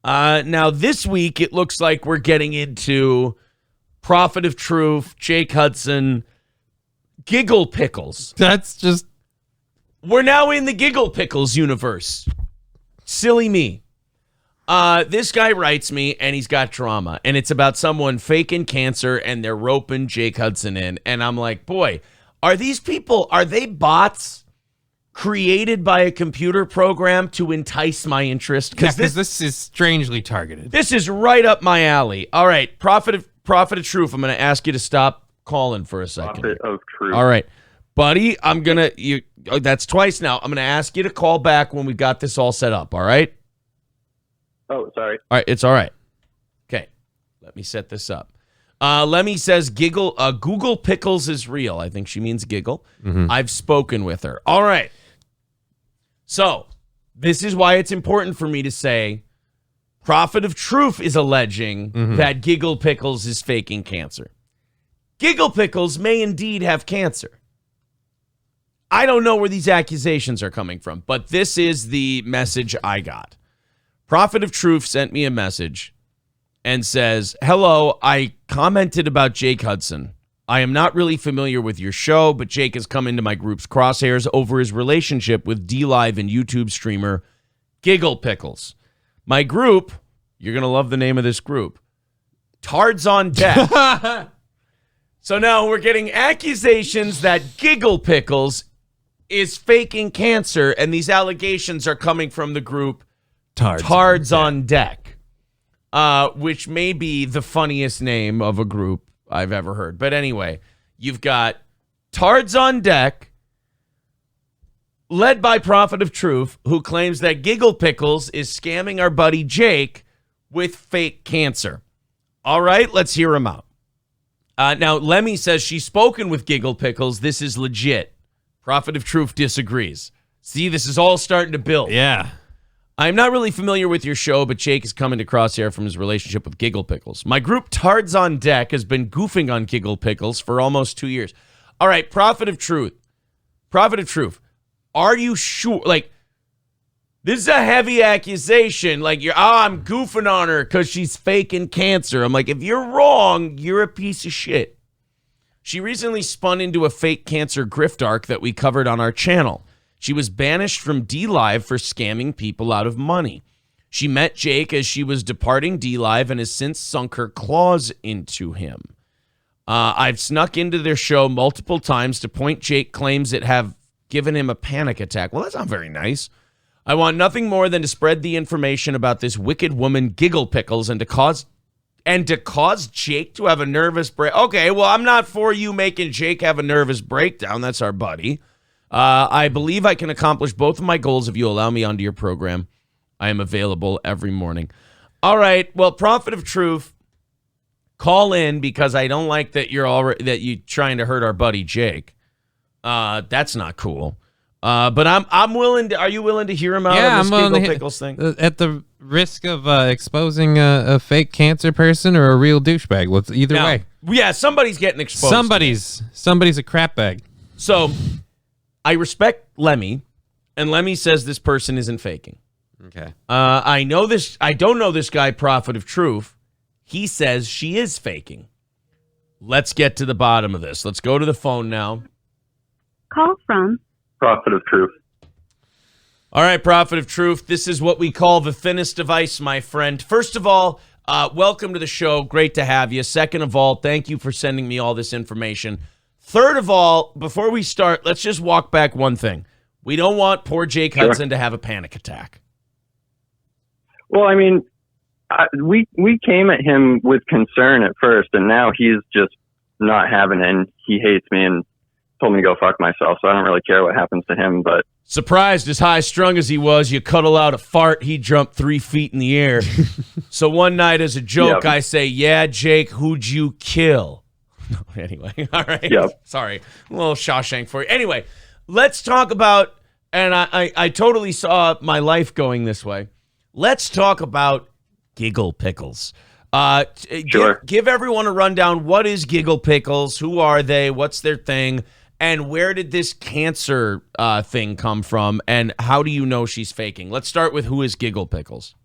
Now, this week, it looks like we're getting into Prophet of Truth, Jake Hudson, Giggle Pickles. That's just... We're now in the Giggle Pickles universe. Silly me. This guy writes me, and he's got drama, and it's about someone faking cancer, and they're roping Jake Hudson in, and I'm like, boy, are these people, are they bots created by a computer program to entice my interest? Because this is strangely targeted. This is right up my alley. All right, Prophet of Truth, I'm going to ask you to stop calling for a second. Prophet of Truth. All right, buddy, that's twice now. I'm going to ask you to call back when we've got this all set up, all right? Oh, sorry. All right, it's all right. Okay, let me set this up. Lemmy says Google Pickles is real. I think she means giggle. Mm-hmm. I've spoken with her. All right. So this is why it's important for me to say Prophet of Truth is alleging that Giggle Pickles is faking cancer. Giggle Pickles may indeed have cancer. I don't know where these accusations are coming from, but this is the message I got. Prophet of Truth sent me a message and says, hello, I commented about Jake Hudson. I am not really familiar with your show, but Jake has come into my group's crosshairs over his relationship with DLive and YouTube streamer Giggle Pickles. My group, you're going to love the name of this group, Tards on Deck. So now we're getting accusations that Giggle Pickles is faking cancer, and these allegations are coming from the group Tards on Deck, which may be the funniest name of a group I've ever heard. But anyway, you've got Tards on Deck, led by Prophet of Truth, who claims that Giggle Pickles is scamming our buddy Jake with fake cancer. All right, let's hear him out. Now, Lemmy says she's spoken with Giggle Pickles. This is legit. Prophet of Truth disagrees. See, this is all starting to build. Yeah. I'm not really familiar with your show, but Jake is coming to crosshair from his relationship with Giggle Pickles. My group Tards on Deck has been goofing on Giggle Pickles for almost 2 years. All right, Prophet of Truth, are you sure? Like, this is a heavy accusation. Like, I'm goofing on her because she's faking cancer. I'm like, if you're wrong, you're a piece of shit. She recently spun into a fake cancer grift arc that we covered on our channel. She was banished from DLive for scamming people out of money. She met Jake as she was departing DLive and has since sunk her claws into him. I've snuck into their show multiple times to point Jake claims it have given him a panic attack. Well, that's not very nice. I want nothing more than to spread the information about this wicked woman, Giggle Pickles, and to cause Jake to have a nervous break. Okay, well, I'm not for you making Jake have a nervous breakdown. That's our buddy. I believe I can accomplish both of my goals if you allow me onto your program. I am available every morning. All right. Well, Prophet of Truth, call in because I don't like that you're trying to hurt our buddy Jake. That's not cool. But I'm willing to. Are you willing to hear him out on this Giggle Pickles thing? At the risk of exposing a fake cancer person or a real douchebag. Well, either way. Yeah, somebody's getting exposed. Somebody's a crap bag. So I respect Lemmy, and Lemmy says this person isn't faking. Okay. I know this. I don't know this guy, Prophet of Truth. He says she is faking. Let's get to the bottom of this. Let's go to the phone now. Call from Prophet of Truth. All right, Prophet of Truth. This is what we call the thinnest of ice, my friend. First of all, welcome to the show. Great to have you. Second of all, thank you for sending me all this information. Third of all, before we start, let's just walk back one thing. We don't want poor Jake Hudson to have a panic attack. Well, I mean, we came at him with concern at first, and now he's just not having it, and he hates me and told me to go fuck myself, so I don't really care what happens to him. But surprised, as high-strung as he was, you cuddle out a fart, he jumped 3 feet in the air. So one night as a joke, I say, yeah, Jake, who'd you kill? Anyway, all right. Yep. Sorry, a little Shawshank for you. Anyway, let's talk about, and I totally saw my life going this way. Let's talk about Giggle Pickles. Sure. Give everyone a rundown. What is Giggle Pickles? Who are they? What's their thing? And where did this cancer thing come from? And how do you know she's faking? Let's start with who is Giggle Pickles.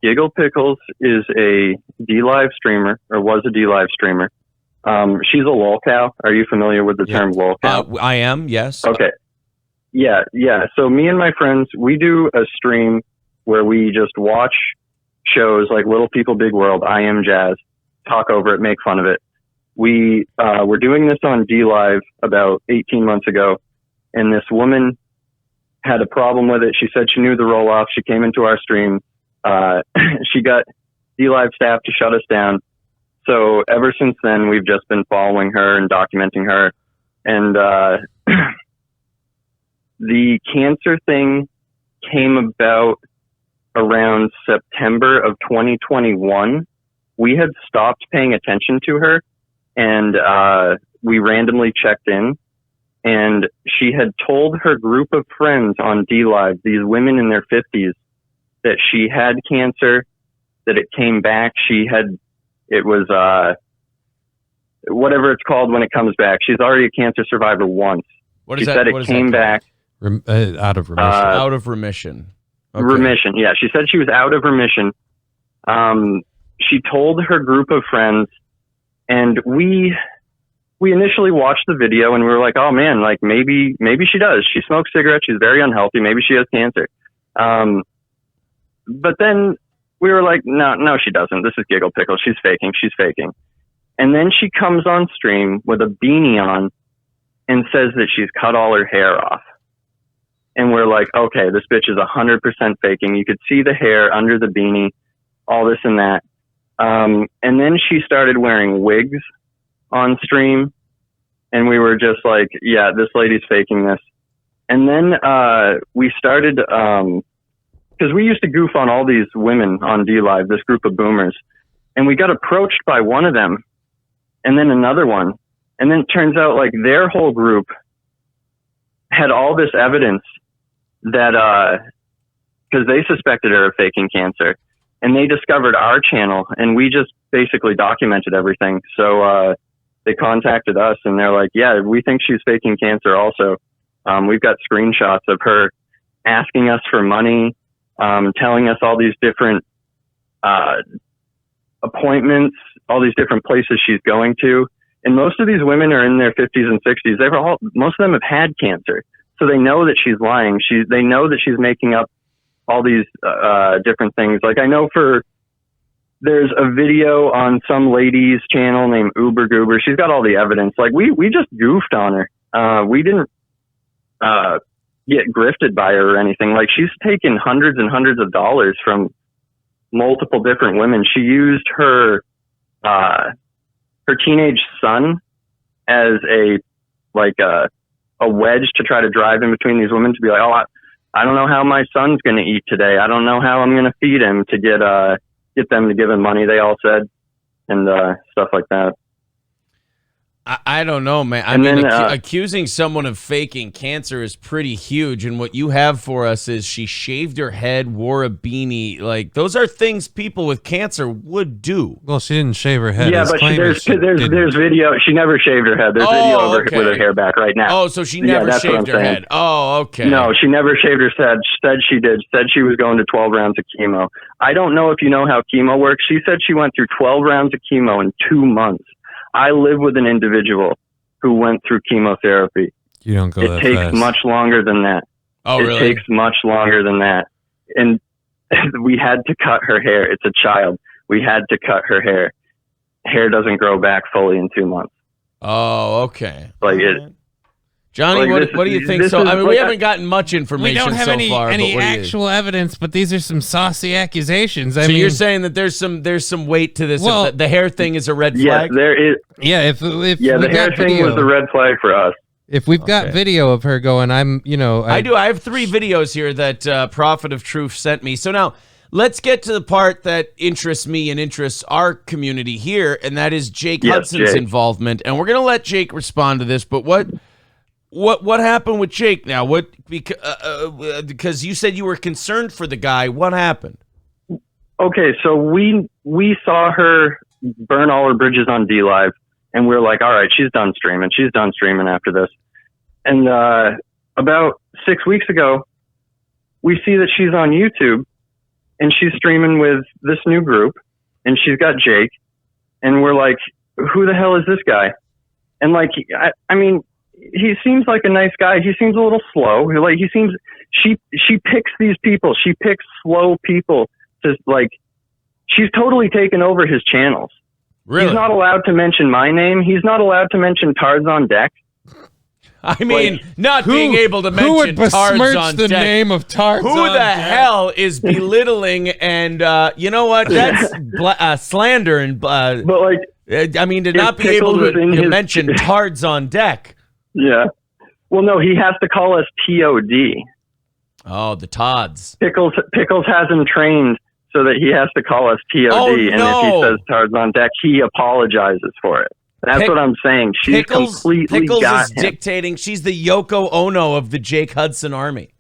Giggle Pickles is a D-Live streamer, or was a D-Live streamer. She's a lolcow. Are you familiar with the term lolcow? I am, yes. Okay. Yeah. So me and my friends, we do a stream where we just watch shows like Little People, Big World, I Am Jazz, talk over it, make fun of it. We were doing this on D-Live about 18 months ago, and this woman had a problem with it. She said she knew the roll-off. She came into our stream. She got D-Live staff to shut us down. So ever since then, we've just been following her and documenting her. And the cancer thing came about around September of 2021. We had stopped paying attention to her, and we randomly checked in. And she had told her group of friends on D-Live, these women in their 50s, that she had cancer, that it came back. It was whatever it's called when it comes back. She's already a cancer survivor once. What is she that? said it what came back. Out of remission. Out of remission. Okay. Remission, yeah. She said she was out of remission. She told her group of friends, and we initially watched the video, and we were like, oh man, like maybe she does. She smokes cigarettes. She's very unhealthy. Maybe she has cancer. But then we were like, no, she doesn't. This is Giggle Pickles. She's faking. And then she comes on stream with a beanie on and says that she's cut all her hair off. And we're like, okay, this bitch is 100% faking. You could see the hair under the beanie, all this and that. And then she started wearing wigs on stream. And we were just like, yeah, this lady's faking this. And then we started, because we used to goof on all these women on D-Live, this group of boomers. And we got approached by one of them, and then another one. And then it turns out like their whole group had all this evidence that, because they suspected her of faking cancer, and they discovered our channel, and we just basically documented everything. So they contacted us, and they're like, yeah, we think she's faking cancer also. We've got screenshots of her asking us for money, telling us all these different appointments, all these different places she's going to. And most of these women are in their 50s and 60s. Most of them have had cancer. So they know that she's lying. They know that she's making up all these different things. Like I know there's a video on some lady's channel named Uber Goober. She's got all the evidence. Like we just goofed on her. We didn't get grifted by her or anything. Like she's taken hundreds and hundreds of dollars from multiple different women. She used her teenage son as a wedge to try to drive in between these women, to be like, oh, I don't know how my son's going to eat today. I don't know how I'm going to feed him, to get them to give him money, they all said, and stuff like that. I don't know, man. I mean, accusing someone of faking cancer is pretty huge. And what you have for us is she shaved her head, wore a beanie. Like, those are things people with cancer would do. Well, she didn't shave her head. Yeah, but there's video. She never shaved her head. There's video of her with her hair back right now. Oh, so she never shaved her head. Oh, okay. No, she never shaved her head. Said she did. Said she was going to 12 rounds of chemo. I don't know if you know how chemo works. She said she went through 12 rounds of chemo in 2 months. I live with an individual who went through chemotherapy. You don't go that fast. It takes much longer than that. Oh, really? It takes much longer than that. And we had to cut her hair. It's a child. We had to cut her hair. Hair doesn't grow back fully in 2 months. Oh, okay. Like it. Johnny, what do you think? So, I mean, we haven't gotten much information so far. We don't have any actual evidence, but these are some saucy accusations. I mean, you're saying that there's some weight to this. Well, the hair thing is a red flag? Yes, there is. Yeah, if the hair thing was the red flag for us. If we've got video of her going, I do. I have 3 videos here that Prophet of Truth sent me. So now, let's get to the part that interests me and interests our community here, and that is Jake Hudson's involvement. And we're going to let Jake respond to this, but what happened with Jake now? Because you said you were concerned for the guy. What happened? Okay, so we saw her burn all her bridges on D-Live, and we were like, all right, she's done streaming. She's done streaming after this. And about 6 weeks ago, we see that she's on YouTube, and she's streaming with this new group, and she's got Jake, and we're like, who the hell is this guy? And like, I mean, he seems like a nice guy. He seems a little slow. Like she picks these people. She picks slow people to like, she's totally taken over his channels. Really? He's not allowed to mention my name. He's not allowed to mention Tards on Deck. I mean, not being able to mention who would Tards besmirch on the Deck. name of Tards Who on the Deck? hell is belittling and you know what? That's slander and But like, I mean, to if not be able Pickles is in to his- mention Tards on Deck. yeah. Well, no, he has to call us TOD. Oh, the Tods. Pickles has him trained so that he has to call us TOD. Oh, And if no. he says Tards on Deck, he apologizes for it. That's what I'm saying. She's completely Pickles got is him. dictating. She's the Yoko Ono of the Jake Hudson army.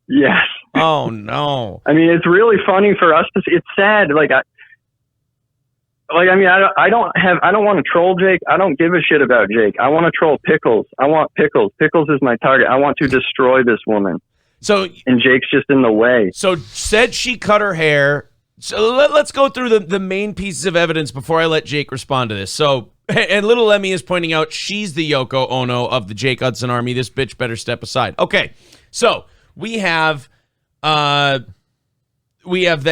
Yes. Oh no. I mean, it's really funny for us to see. It's sad. I don't want to troll Jake. I don't give a shit about Jake. I want to troll Pickles. I want Pickles. Pickles is my target. I want to destroy this woman. So And Jake's just in the way. So said she cut her hair. So let's go through the main pieces of evidence before I let Jake respond to this. So, and little Emmy is pointing out she's the Yoko Ono of the Jake Hudson army. This bitch better step aside. Okay, so we have the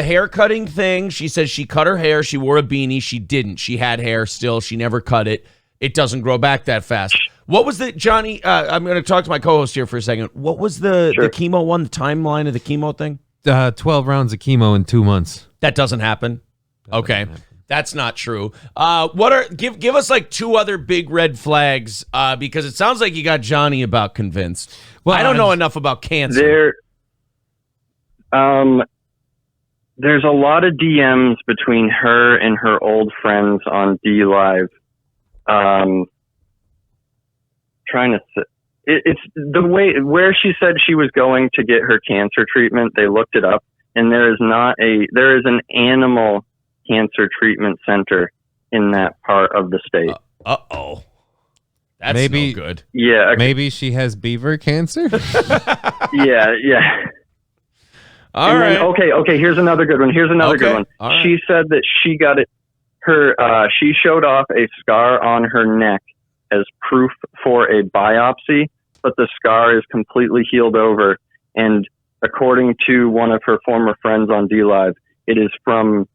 hair cutting thing. She says she cut her hair. She wore a beanie. She didn't. She had hair still. She never cut it. It doesn't grow back that fast. What was the, Johnny, I'm going to talk to my co-host here for a second. What was the chemo one, the timeline of the chemo thing? 12 rounds of chemo in 2 months. That doesn't happen. Okay. That's not true. Give us like two other big red flags because it sounds like you got Johnny about convinced. Well, I don't know enough about cancer. There's a lot of DMs between her and her old friends on D Live. It's the way where she said she was going to get her cancer treatment. They looked it up, and there is an animal cancer treatment center in that part of the state. Uh-oh. That's Maybe- no good. Yeah. Maybe she has beaver cancer? Yeah. All And right. then, okay. Here's another good one. Good one. All right. She said that she got it. She showed off a scar on her neck as proof for a biopsy, but the scar is completely healed over. And according to one of her former friends on D Live, it is from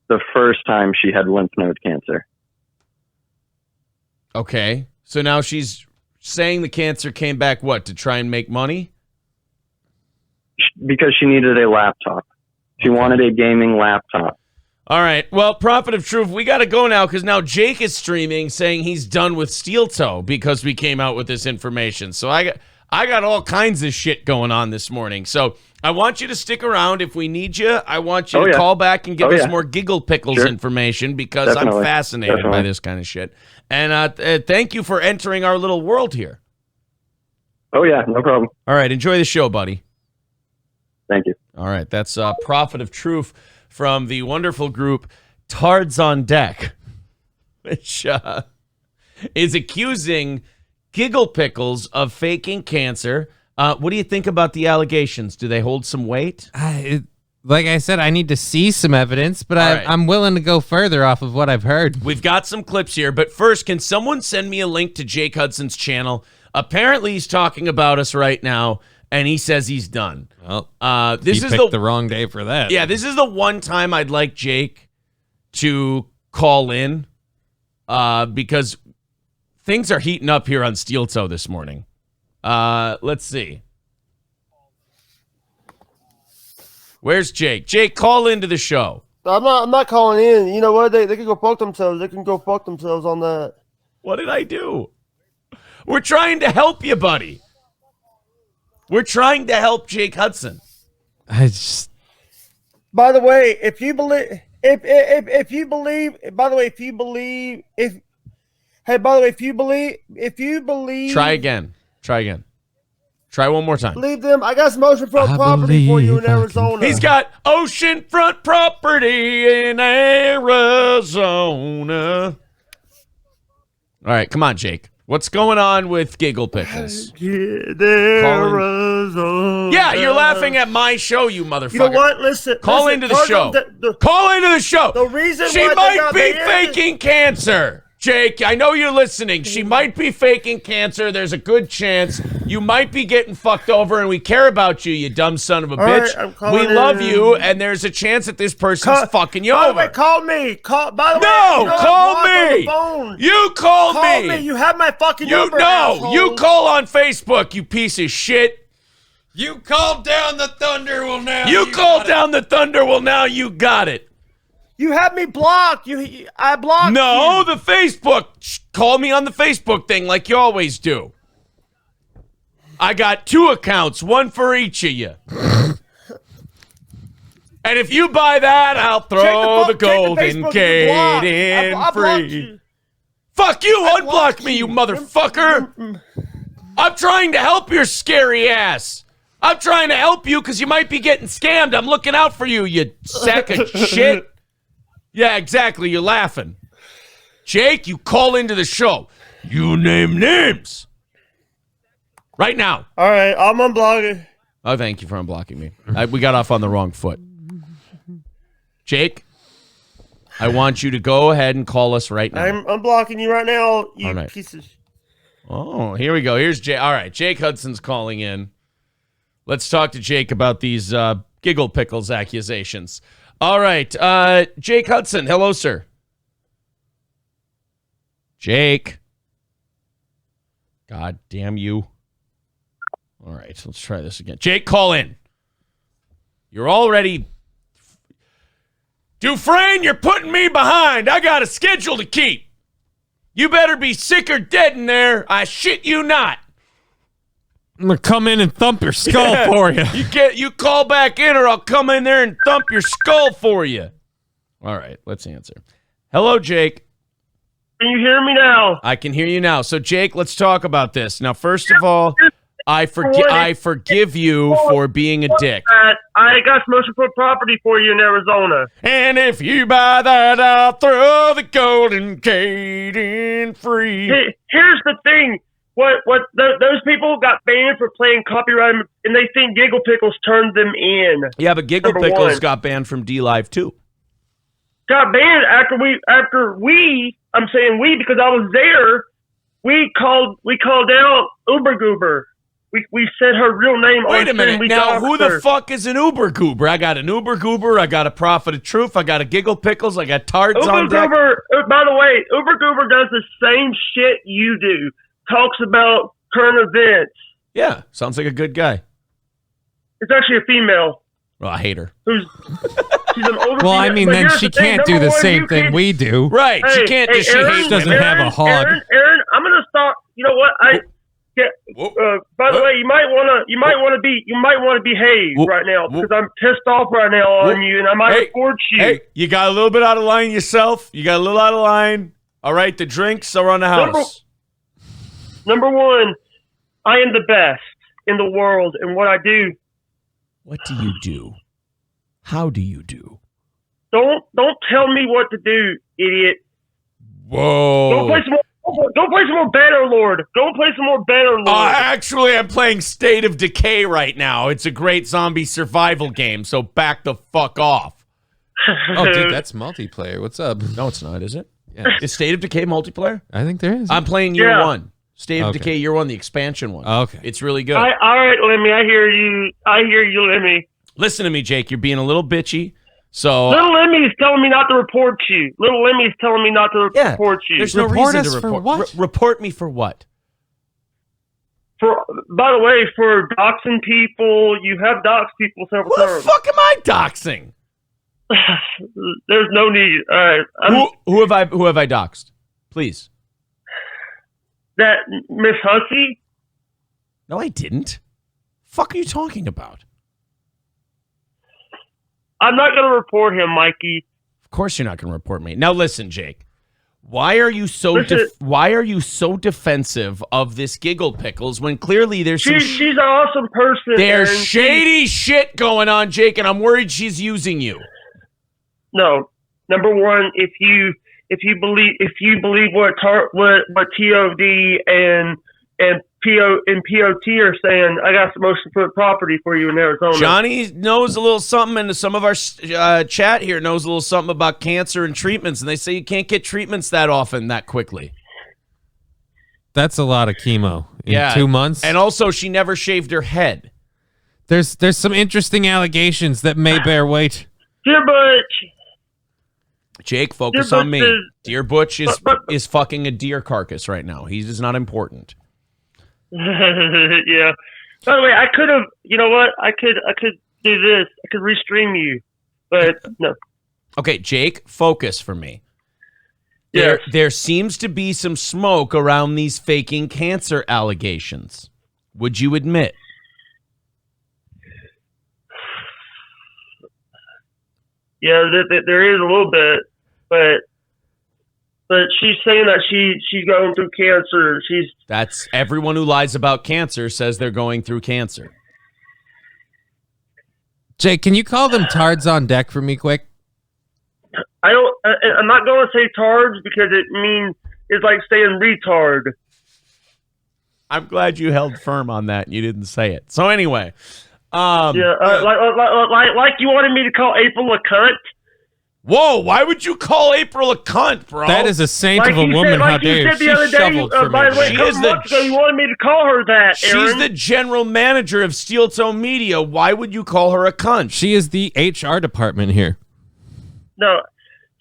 the first time she had lymph node cancer. Okay. So now she's saying the cancer came back, what, to try and make money? Because she needed a laptop. She wanted a gaming laptop. All right. Well, Prophet of Truth, we got to go now because now Jake is streaming saying he's done with Steel Toe because we came out with this information. So I got all kinds of shit going on this morning. So I want you to stick around. If we need you, I want you to call back and give us more Giggle Pickles information because I'm fascinated by this kind of shit. And thank you for entering our little world here. Oh, yeah. No problem. All right. Enjoy the show, buddy. Thank you. All right. That's Prophet of Truth from the wonderful group Tards on Deck, which is accusing Giggle Pickles of faking cancer. What do you think about the allegations? Do they hold some weight? Like I said, I need to see some evidence, but right. I'm willing to go further off of what I've heard. We've got some clips here, but first, can someone send me a link to Jake Hudson's channel? Apparently, he's talking about us right now, and he says he's done. Well, this he is picked the wrong day for that. Yeah, this is the one time I'd like Jake to call in because things are heating up here on Steel Toe this morning. Let's see. Where's Jake? Jake, call into the show. I'm not calling in. You know what? They can go fuck themselves. They can go fuck themselves on that. What did I do? We're trying to help you, buddy. We're trying to help Jake Hudson. I just... By the way, if you believe, Try again. Try one more time. Believe them. I got some oceanfront property for you in Arizona. He's got oceanfront property in Arizona. All right, come on, Jake. What's going on with Giggle Pickles? Yeah, You're laughing at my show, you motherfucker. You know what? Listen. Call into the show. Call into the show. The reason she why they might got be banned- faking cancer. Jake, I know you're listening. She might be faking cancer. There's a good chance you might be getting fucked over, and we care about you, you dumb son of a bitch. right, I'm calling we love in. you, and there's a chance that this person's fucking you By the over. way, call me. By the way, No, you know, call I'm blocked on me. the phone. You call me. You have my fucking You number. know. asshole. You call on Facebook, you piece of shit. You called down the thunder. Well, now You called down the thunder. Well, now you got it. You have me blocked. I blocked No, you. the Facebook. Call me on the Facebook thing like you always do. I got 2 accounts, one for each of you. And if you buy that, I'll throw the golden gate in I blocked free. you. Fuck you, I unblock blocked me, you you. motherfucker. I'm trying to help your scary ass. I'm trying to help you because you might be getting scammed. I'm looking out for you, you sack of shit. Yeah, exactly. You're laughing. Jake, you call into the show. You name names. Right now. All right, I'm unblocking. Oh, thank you for unblocking me. We got off on the wrong foot. Jake, I want you to go ahead and call us right now. I'm unblocking you right now, you All right. piece of... Oh, here we go. Here's Jake. All right, Jake Hudson's calling in. Let's talk to Jake about these Giggle Pickles accusations. All right, Jake Hudson. Hello, sir. Jake. God damn you. All right, let's try this again. Jake, call in. You're already... Dufresne, you're putting me behind. I got a schedule to keep. You better be sick or dead in there. I shit you not. I'm gonna come in and thump your skull for you. You call back in or I'll come in there and thump your skull for you. All right, let's answer. Hello, Jake. Can you hear me now? I can hear you now. So, Jake, let's talk about this. Now, first of all, I forgive you for being a dick. I got some oceanfront property for you in Arizona. And if you buy that, I'll throw the golden gate in free. Here's the thing. Those people got banned for playing copyright, and they think Giggle Pickles turned them in. Yeah, but Giggle Number Pickles one. got banned from D-Live, too. Got banned after we. I'm saying we because I was there. We called out Uber Goober. We said her real name. Wait a minute. We Now, doxed who the her. fuck is an Uber Goober? I got an Uber Goober. I got a Prophet of Truth. I got a Giggle Pickles. I got Tards on Uber deck. Goober? By the way, Uber Goober does the same shit you do. Talks about current events. Yeah, sounds like a good guy. It's actually a female. Well, I hate her. She's an older. Well, I female. mean, But then here's she the thing. can't do Number the one, same you thing can- we do. Right. She can't Hey, just she Aaron, hates doesn't women. have a hog. Aaron, I'm gonna start. You know what? By the way, you might want to behave right now because I'm pissed off right now on you, and I might report you. Hey, you got a little bit out of line yourself. You got a little out of line. All right, the drinks are on the house. Number one, I am the best in the world, and what I do. What do you do? How do you do? Don't tell me what to do, idiot. Whoa. Go play some more Bannerlord. Go play some more Bannerlord. Actually, I'm playing State of Decay right now. It's a great zombie survival game, so back the fuck off. Oh, dude, that's multiplayer. What's up? No, it's not, is it? Yeah. Is State of Decay multiplayer? I think there is. I'm playing year Yeah. one. State of Okay. Decay year one, the expansion one. Okay. It's really good. All right, Lemmy. I hear you, Lemmy. Listen to me, Jake. You're being a little bitchy. So Little Lemmy is telling me not to report you. Little Lemmy is telling me not to report you. there's no Report reason us to for report. what? Report me for what? By the way, for doxing people, you have doxed people several Who the times. fuck am I doxing? There's no need. All right, Who have I doxed? Please. that Miss Hussey. No, I didn't. Fuck are you talking about? I'm not going to report him, Mikey. Of course you're not going to report me. Now listen, Jake. Why are you so defensive of this Giggle Pickles when clearly there's some She's an awesome person. there's Aaron. shady shit going on, Jake, and I'm worried she's using you. No. Number one, if you if you believe what TOD and POT are saying, I got some oceanfront property for you in Arizona. Johnny knows a little something, and some of our chat here knows a little something about cancer and treatments, and they say you can't get treatments that often, that quickly. That's a lot of chemo in 2 months. And also, she never shaved her head. There's some interesting allegations that may bear weight. Dear Butch. Jake, focus on me. Dear Butch is fucking a deer carcass right now. He is not important. Yeah. By the way, I could have. You know what? I could do this. I could restream you, but no. Okay, Jake, focus for me. Yes. There seems to be some smoke around these faking cancer allegations. Would you admit? Yeah, there is a little bit, but she's saying that she's going through cancer. That's everyone who lies about cancer says they're going through cancer. Jake, can you call them tards on deck for me quick? I'm not going to say tards because it means it's like saying retard. I'm glad you held firm on that and you didn't say it. So anyway, like you wanted me to call April a cunt. Whoa! Why would you call April a cunt, bro? That is a saint of a woman. How dare you? The other day, by the way, a couple months ago, you wanted me to call her that, Aaron. She's the general manager of Steel Toe Media. Why would you call her a cunt? She is the HR department here. No,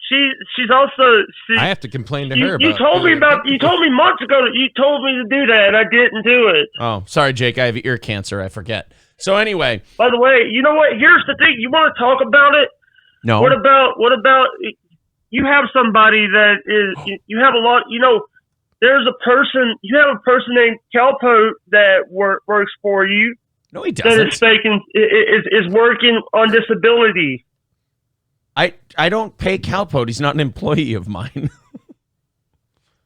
she's also. I have to complain to her. You told me months ago that you told me to do that, and I didn't do it. Oh, sorry, Jake. I have ear cancer. I forget. So anyway. By the way, you know what? Here's the thing. You want to talk about it? No. What about you have somebody that is you have a lot, there's a person named Calpo that works for you. No, he doesn't. That is faking is working on disability. I don't pay Calpo. He's not an employee of mine.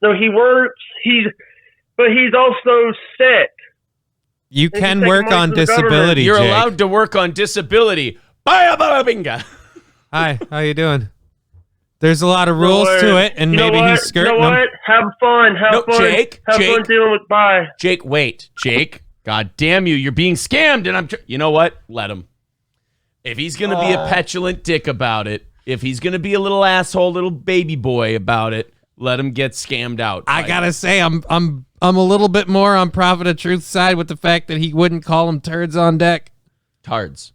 No, he works. But he's also sick. You can work on disability. You're Jake. allowed to work on disability. Baya baya binga. Hi, how you doing? There's a lot of rules to it, and maybe he's skirting them. You know what? Have fun. Have fun. Jake, have fun dealing with bye. Jake, wait. Jake, God damn you. You're being scammed, and you know what? Let him. If he's going to be a petulant dick about it, if he's going to be a little asshole, little baby boy about it, let him get scammed out. I got to say, I'm a little bit more on Prophet of Truth's side with the fact that he wouldn't call them turds on deck. Tards.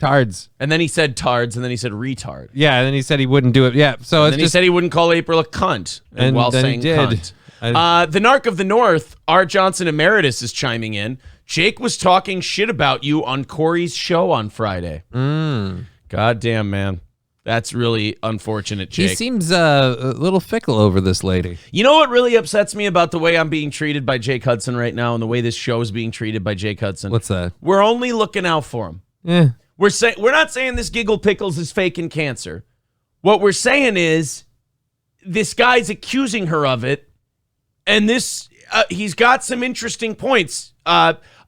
And then he said tards, and then he said retard. Yeah, and then he said he wouldn't do it. Yeah, so and then he said he wouldn't call April a cunt while saying cunt. The Narc of the North, R. Johnson Emeritus, is chiming in. Jake was talking shit about you on Corey's show on Friday. God damn, man. That's really unfortunate, Jake. He seems a little fickle over this lady. You know what really upsets me about the way I'm being treated by Jake Hudson right now and the way this show is being treated by Jake Hudson? What's that? We're only looking out for him. Yeah. We're not saying this Giggle Pickles is faking cancer. What we're saying is this guy's accusing her of it, and this he's got some interesting points.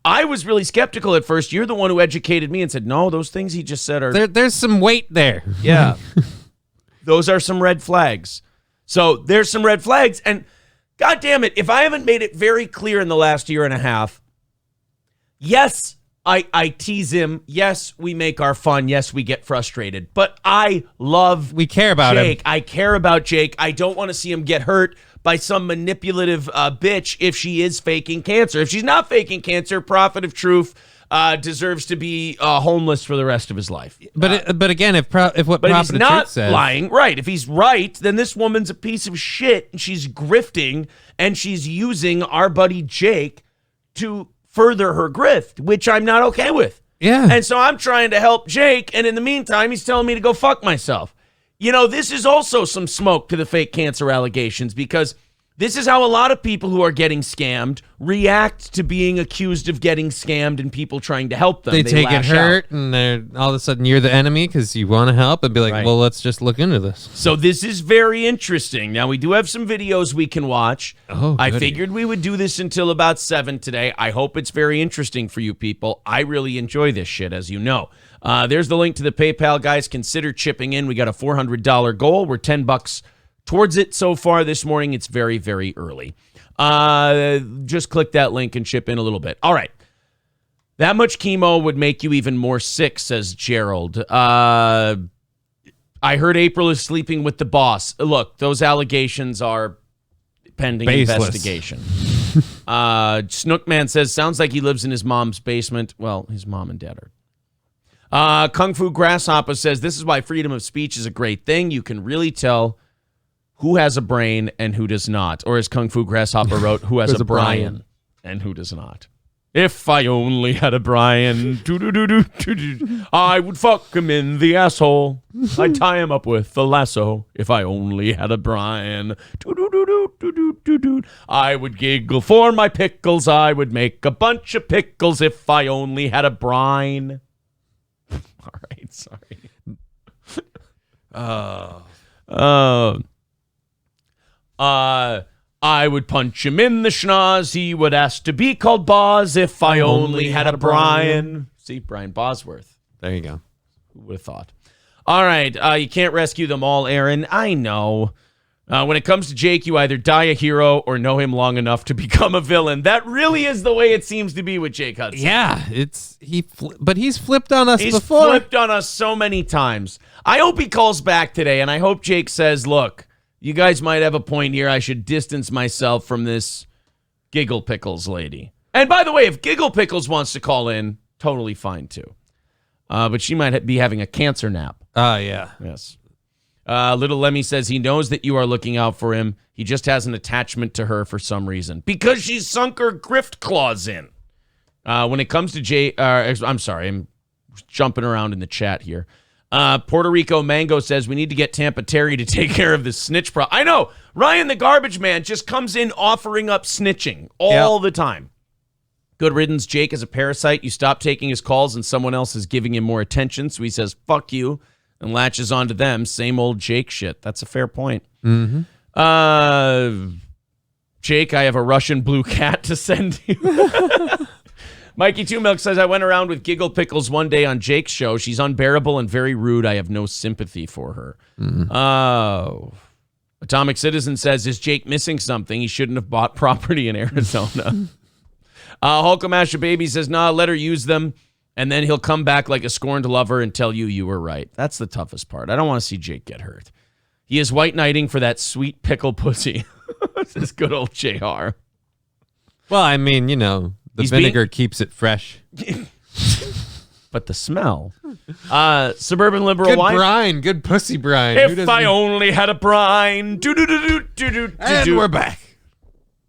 I was really skeptical at first. You're the one who educated me and said, no, those things he just said are... There's some weight there. Yeah. Those are some red flags. So there's some red flags, and God damn it, if I haven't made it very clear in the last year and a half, yes, I tease him. Yes, we make our fun. Yes, we get frustrated. But we care about Jake. him. I care about Jake. I don't want to see him get hurt by some manipulative bitch if she is faking cancer. If she's not faking cancer, Prophet of Truth deserves to be homeless for the rest of his life. But again, if what Prophet he's of not Truth says, lying, right? If he's right, then this woman's a piece of shit, and she's grifting, and she's using our buddy Jake to further her grift, which I'm not okay with. Yeah. And so I'm trying to help Jake, and in the meantime, he's telling me to go fuck myself. You know, this is also some smoke to the fake cancer allegations, because this is how a lot of people who are getting scammed react to being accused of getting scammed and people trying to help them. They take it lash hurt, out. and they're all of a sudden you're the enemy because you want to help, and be like, Right. well, let's just look into this. So this is very interesting. Now, we do have some videos we can watch. Oh, I goody. figured we would do this until about 7 today. I hope it's very interesting for you people. I really enjoy this shit, as you know. There's the link to the PayPal, guys. Consider chipping in. We got a $400 goal. We're $10 towards it so far this morning. It's very, very early. Just click that link and chip in a little bit. All right. That much chemo would make you even more sick, says Gerald. I heard April is sleeping with the boss. Look, those allegations are pending Baseless. investigation. Snookman says, sounds like he lives in his mom's basement. Well, his mom and dad are. Kung Fu Grasshopper says, this is why freedom of speech is a great thing. You can really tell who has a brain and who does not. Or as Kung Fu Grasshopper wrote, who has a Brian and who does not. If I only had a Brian, I would fuck him in the asshole. I'd tie him up with the lasso. If I only had a Brian, I would giggle for my pickles. I would make a bunch of pickles if I only had a brine. All right, sorry. I would punch him in the schnoz. He would ask to be called Boz if I only had a Brian. See, Brian Bosworth. There you go. Who would have thought? All right, you can't rescue them all, Aaron. I know. When it comes to Jake, you either die a hero or know him long enough to become a villain. That really is the way it seems to be with Jake Hudson. Yeah, but he's flipped on us before. He's flipped on us so many times. I hope he calls back today, and I hope Jake says, look, you guys might have a point here. I should distance myself from this Giggle Pickles lady. And by the way, if Giggle Pickles wants to call in, totally fine too. But she might be having a cancer nap. Yeah. Yes. Little Lemmy says he knows that you are looking out for him. He just has an attachment to her for some reason. Because she's sunk her grift claws in. When it comes to Jay... I'm sorry, I'm jumping around in the chat here. Puerto Rico Mango says we need to get Tampa Terry to take care of this snitch problem. I know. Ryan the garbage man just comes in offering up snitching all the time. Good riddance. Jake is a parasite. You stop taking his calls and someone else is giving him more attention. So he says, fuck you, and latches onto them. Same old Jake shit. That's a fair point. Mm-hmm. Jake, I have a Russian blue cat to send you. Mikey Two Milk says, I went around with Giggle Pickles one day on Jake's show. She's unbearable and very rude. I have no sympathy for her. Oh. Atomic Citizen says, is Jake missing something? He shouldn't have bought property in Arizona. Hulkamasha Baby says, nah, let her use them, and then he'll come back like a scorned lover and tell you were right. That's the toughest part. I don't want to see Jake get hurt. He is white knighting for that sweet pickle pussy. This is good old JR. Well, I mean, the vinegar keeps it fresh. But the smell. Suburban Liberal Good wife. brine. Good pussy brine. If I only had a brine. And we're back.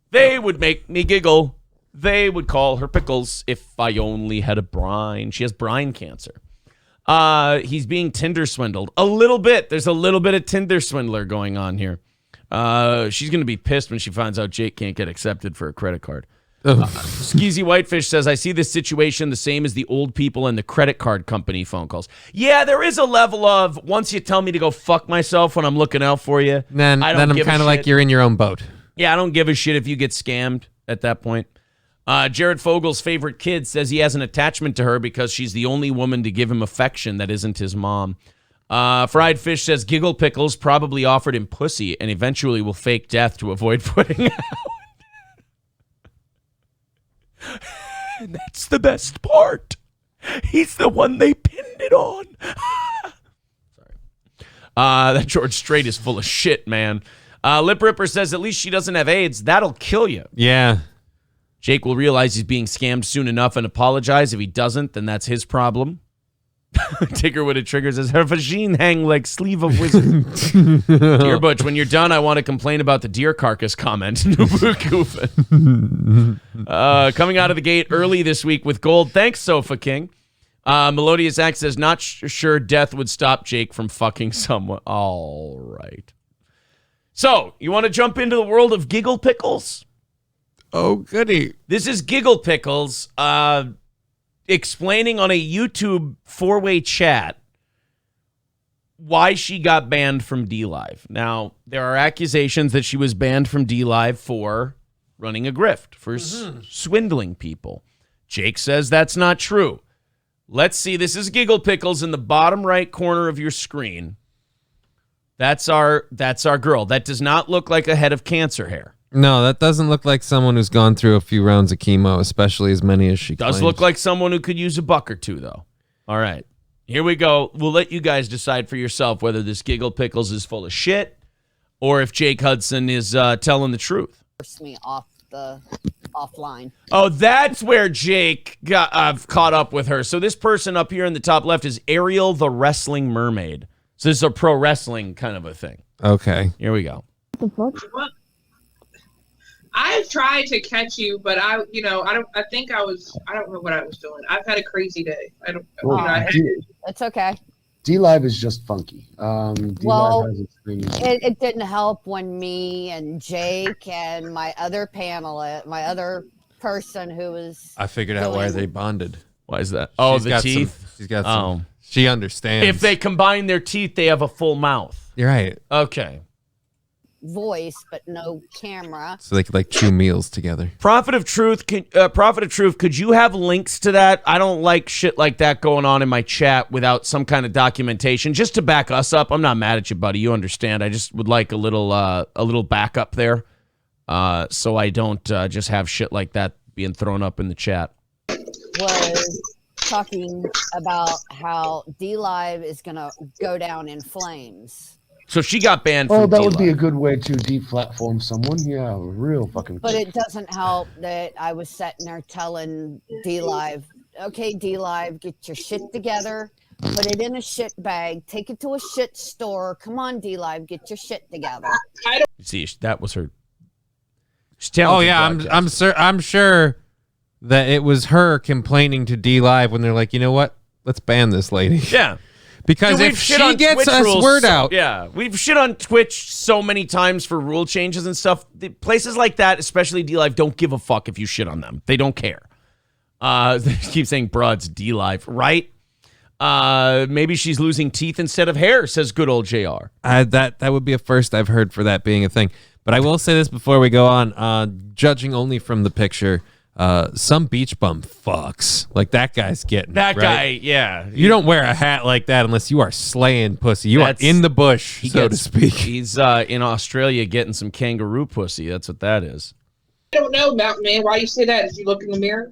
They would make me giggle. They would call her Pickles if I only had a brine. She has brine cancer. He's being Tinder swindled. A little bit. There's a little bit of Tinder swindler going on here. She's going to be pissed when she finds out Jake can't get accepted for a credit card. Skeezy Whitefish says, I see this situation the same as the old people and the credit card company phone calls. Yeah, there is a level of, once you tell me to go fuck myself when I'm looking out for you, then I'm kind of like you're in your own boat. Yeah, I don't give a shit if you get scammed at that point. Jared Fogel's favorite kid says he has an attachment to her because she's the only woman to give him affection that isn't his mom. Fried Fish says Giggle Pickles probably offered him pussy and eventually will fake death to avoid putting out. And that's the best part. He's the one they pinned it on. Sorry. That George Strait is full of shit, man. Lip Ripper says at least she doesn't have AIDS. That'll kill you. Yeah. Jake will realize he's being scammed soon enough and apologize. If he doesn't, then that's his problem. Tigger with a trigger says, her vagine hang like sleeve of wizard. Dear Butch, when you're done, I want to complain about the deer carcass comment. Coming out of the gate early this week with gold. Thanks, Sofa King. Melodious Act says, not sure death would stop Jake from fucking someone. All right. So, you want to jump into the world of Giggle Pickles? Oh, goody. This is Giggle Pickles explaining on a YouTube four-way chat why she got banned from DLive. Now, there are accusations that she was banned from DLive for running a grift, for swindling people. Jake says that's not true. Let's see. This is Giggle Pickles in the bottom right corner of your screen. That's our girl. That does not look like a head of cancer hair. No, that doesn't look like someone who's gone through a few rounds of chemo, especially as many as she Does claims. look like someone who could use a buck or two, though. All right. Here we go. We'll let you guys decide for yourself whether this Giggle Pickles is full of shit or if Jake Hudson is telling the truth. Force me off the offline. Oh, that's where Jake got caught up with her. So this person up here in the top left is Ariel the Wrestling Mermaid. So this is a pro wrestling kind of a thing. Okay. Here we go. I tried to catch you, but I don't know what I was doing. I've had a crazy day. It's okay. D-Live is just funky. Well, it didn't help when me and Jake and my other panelist, my other person who was. I figured out why they bonded. Why is that? Oh, the teeth? She's got some. She understands. If they combine their teeth, they have a full mouth. You're right. Okay. Voice, but no camera. So they could like chew meals together. Prophet of Truth, could you have links to that? I don't like shit like that going on in my chat without some kind of documentation, just to back us up. I'm not mad at you, buddy. You understand. I just would like a little backup there, so I don't just have shit like that being thrown up in the chat. Was talking about how D-Live is gonna go down in flames. So she got banned from that D-Live. would be a good way to deplatform someone. Yeah, real fucking. But it doesn't help that I was sitting there telling D-Live, okay, D-Live, get your shit together, put it in a shit bag, take it to a shit store. Come on, D-Live, get your shit together. See, that was her. Oh yeah, I'm sure that it was her complaining to D-Live when they're like, you know what? Let's ban this lady. Yeah. Because if she gets us word out. Yeah, we've shit on Twitch so many times for rule changes and stuff. The places like that, especially D-Live, don't give a fuck if you shit on them. They don't care. They keep saying, bruh, it's D-Live, right? Maybe she's losing teeth instead of hair, says good old JR. That would be a first I've heard for that being a thing. But I will say this before we go on. Judging only from the picture, some beach bum fucks. Like that guy's getting that right? guy, yeah. You don't wear a hat like that unless you are slaying pussy. You are in the bush, to speak. He's in Australia getting some kangaroo pussy. That's what that is. I don't know, Mountain Man. Why you say that? Did you look in the mirror?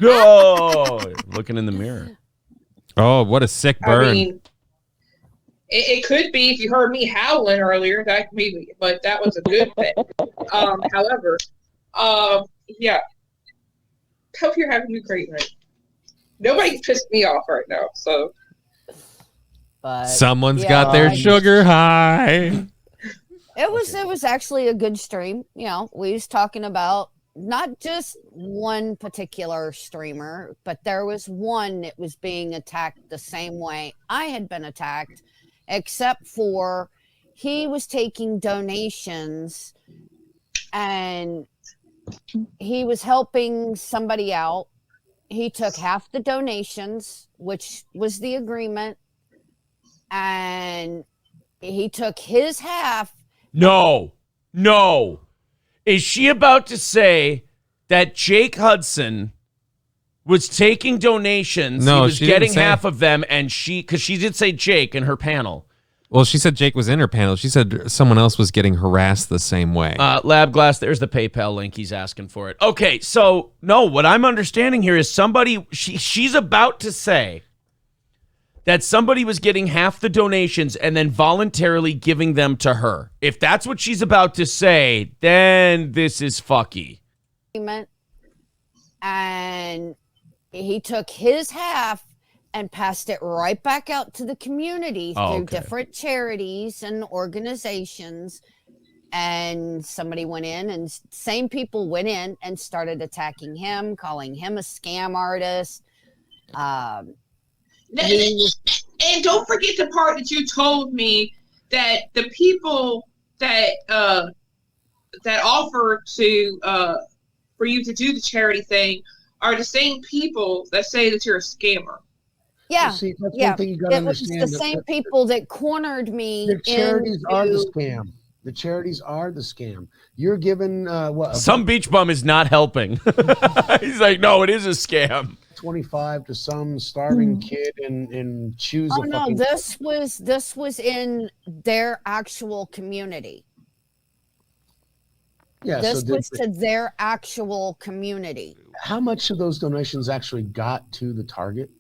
No, looking in the mirror. Oh, what a sick burn. I mean, it could be if you heard me howling earlier, that maybe, but that was a good thing. However, yeah. Hope you're having a great night. Nobody's pissed me off right now, so. But someone's got their sugar high. It was actually a good stream. You know, we was talking about not just one particular streamer, but there was one that was being attacked the same way I had been attacked, except for he was taking donations and he was helping somebody out. He took half the donations, which was the agreement, and he took his half. No. Is she about to say that Jake Hudson was taking donations? No, he was she getting didn't say. half of them, and because she did say Jake in her panel. Well, she said Jake was in her panel. She said someone else was getting harassed the same way. Lab Glass, there's the PayPal link. He's asking for it. Okay, so no, what I'm understanding here is she's about to say that somebody was getting half the donations and then voluntarily giving them to her. If that's what she's about to say, then this is fucky. And he took his half and passed it right back out to the community through different charities and organizations. And somebody went in, and same people went in and started attacking him, calling him a scam artist. And don't forget the part that you told me that the people that offer to for you to do the charity thing are the same people that say that you're a scammer. Yeah, see, that's one thing you gotta understand. It was the same people that cornered me. The charities are the scam. The charities are the scam. You're given what? Some beach bum is not helping. He's like, no, it is a scam. $1.25 to some starving kid and choose Oh a no, fucking. this was in their actual community. Yeah, This was to their actual community. how much of those donations actually got to the target,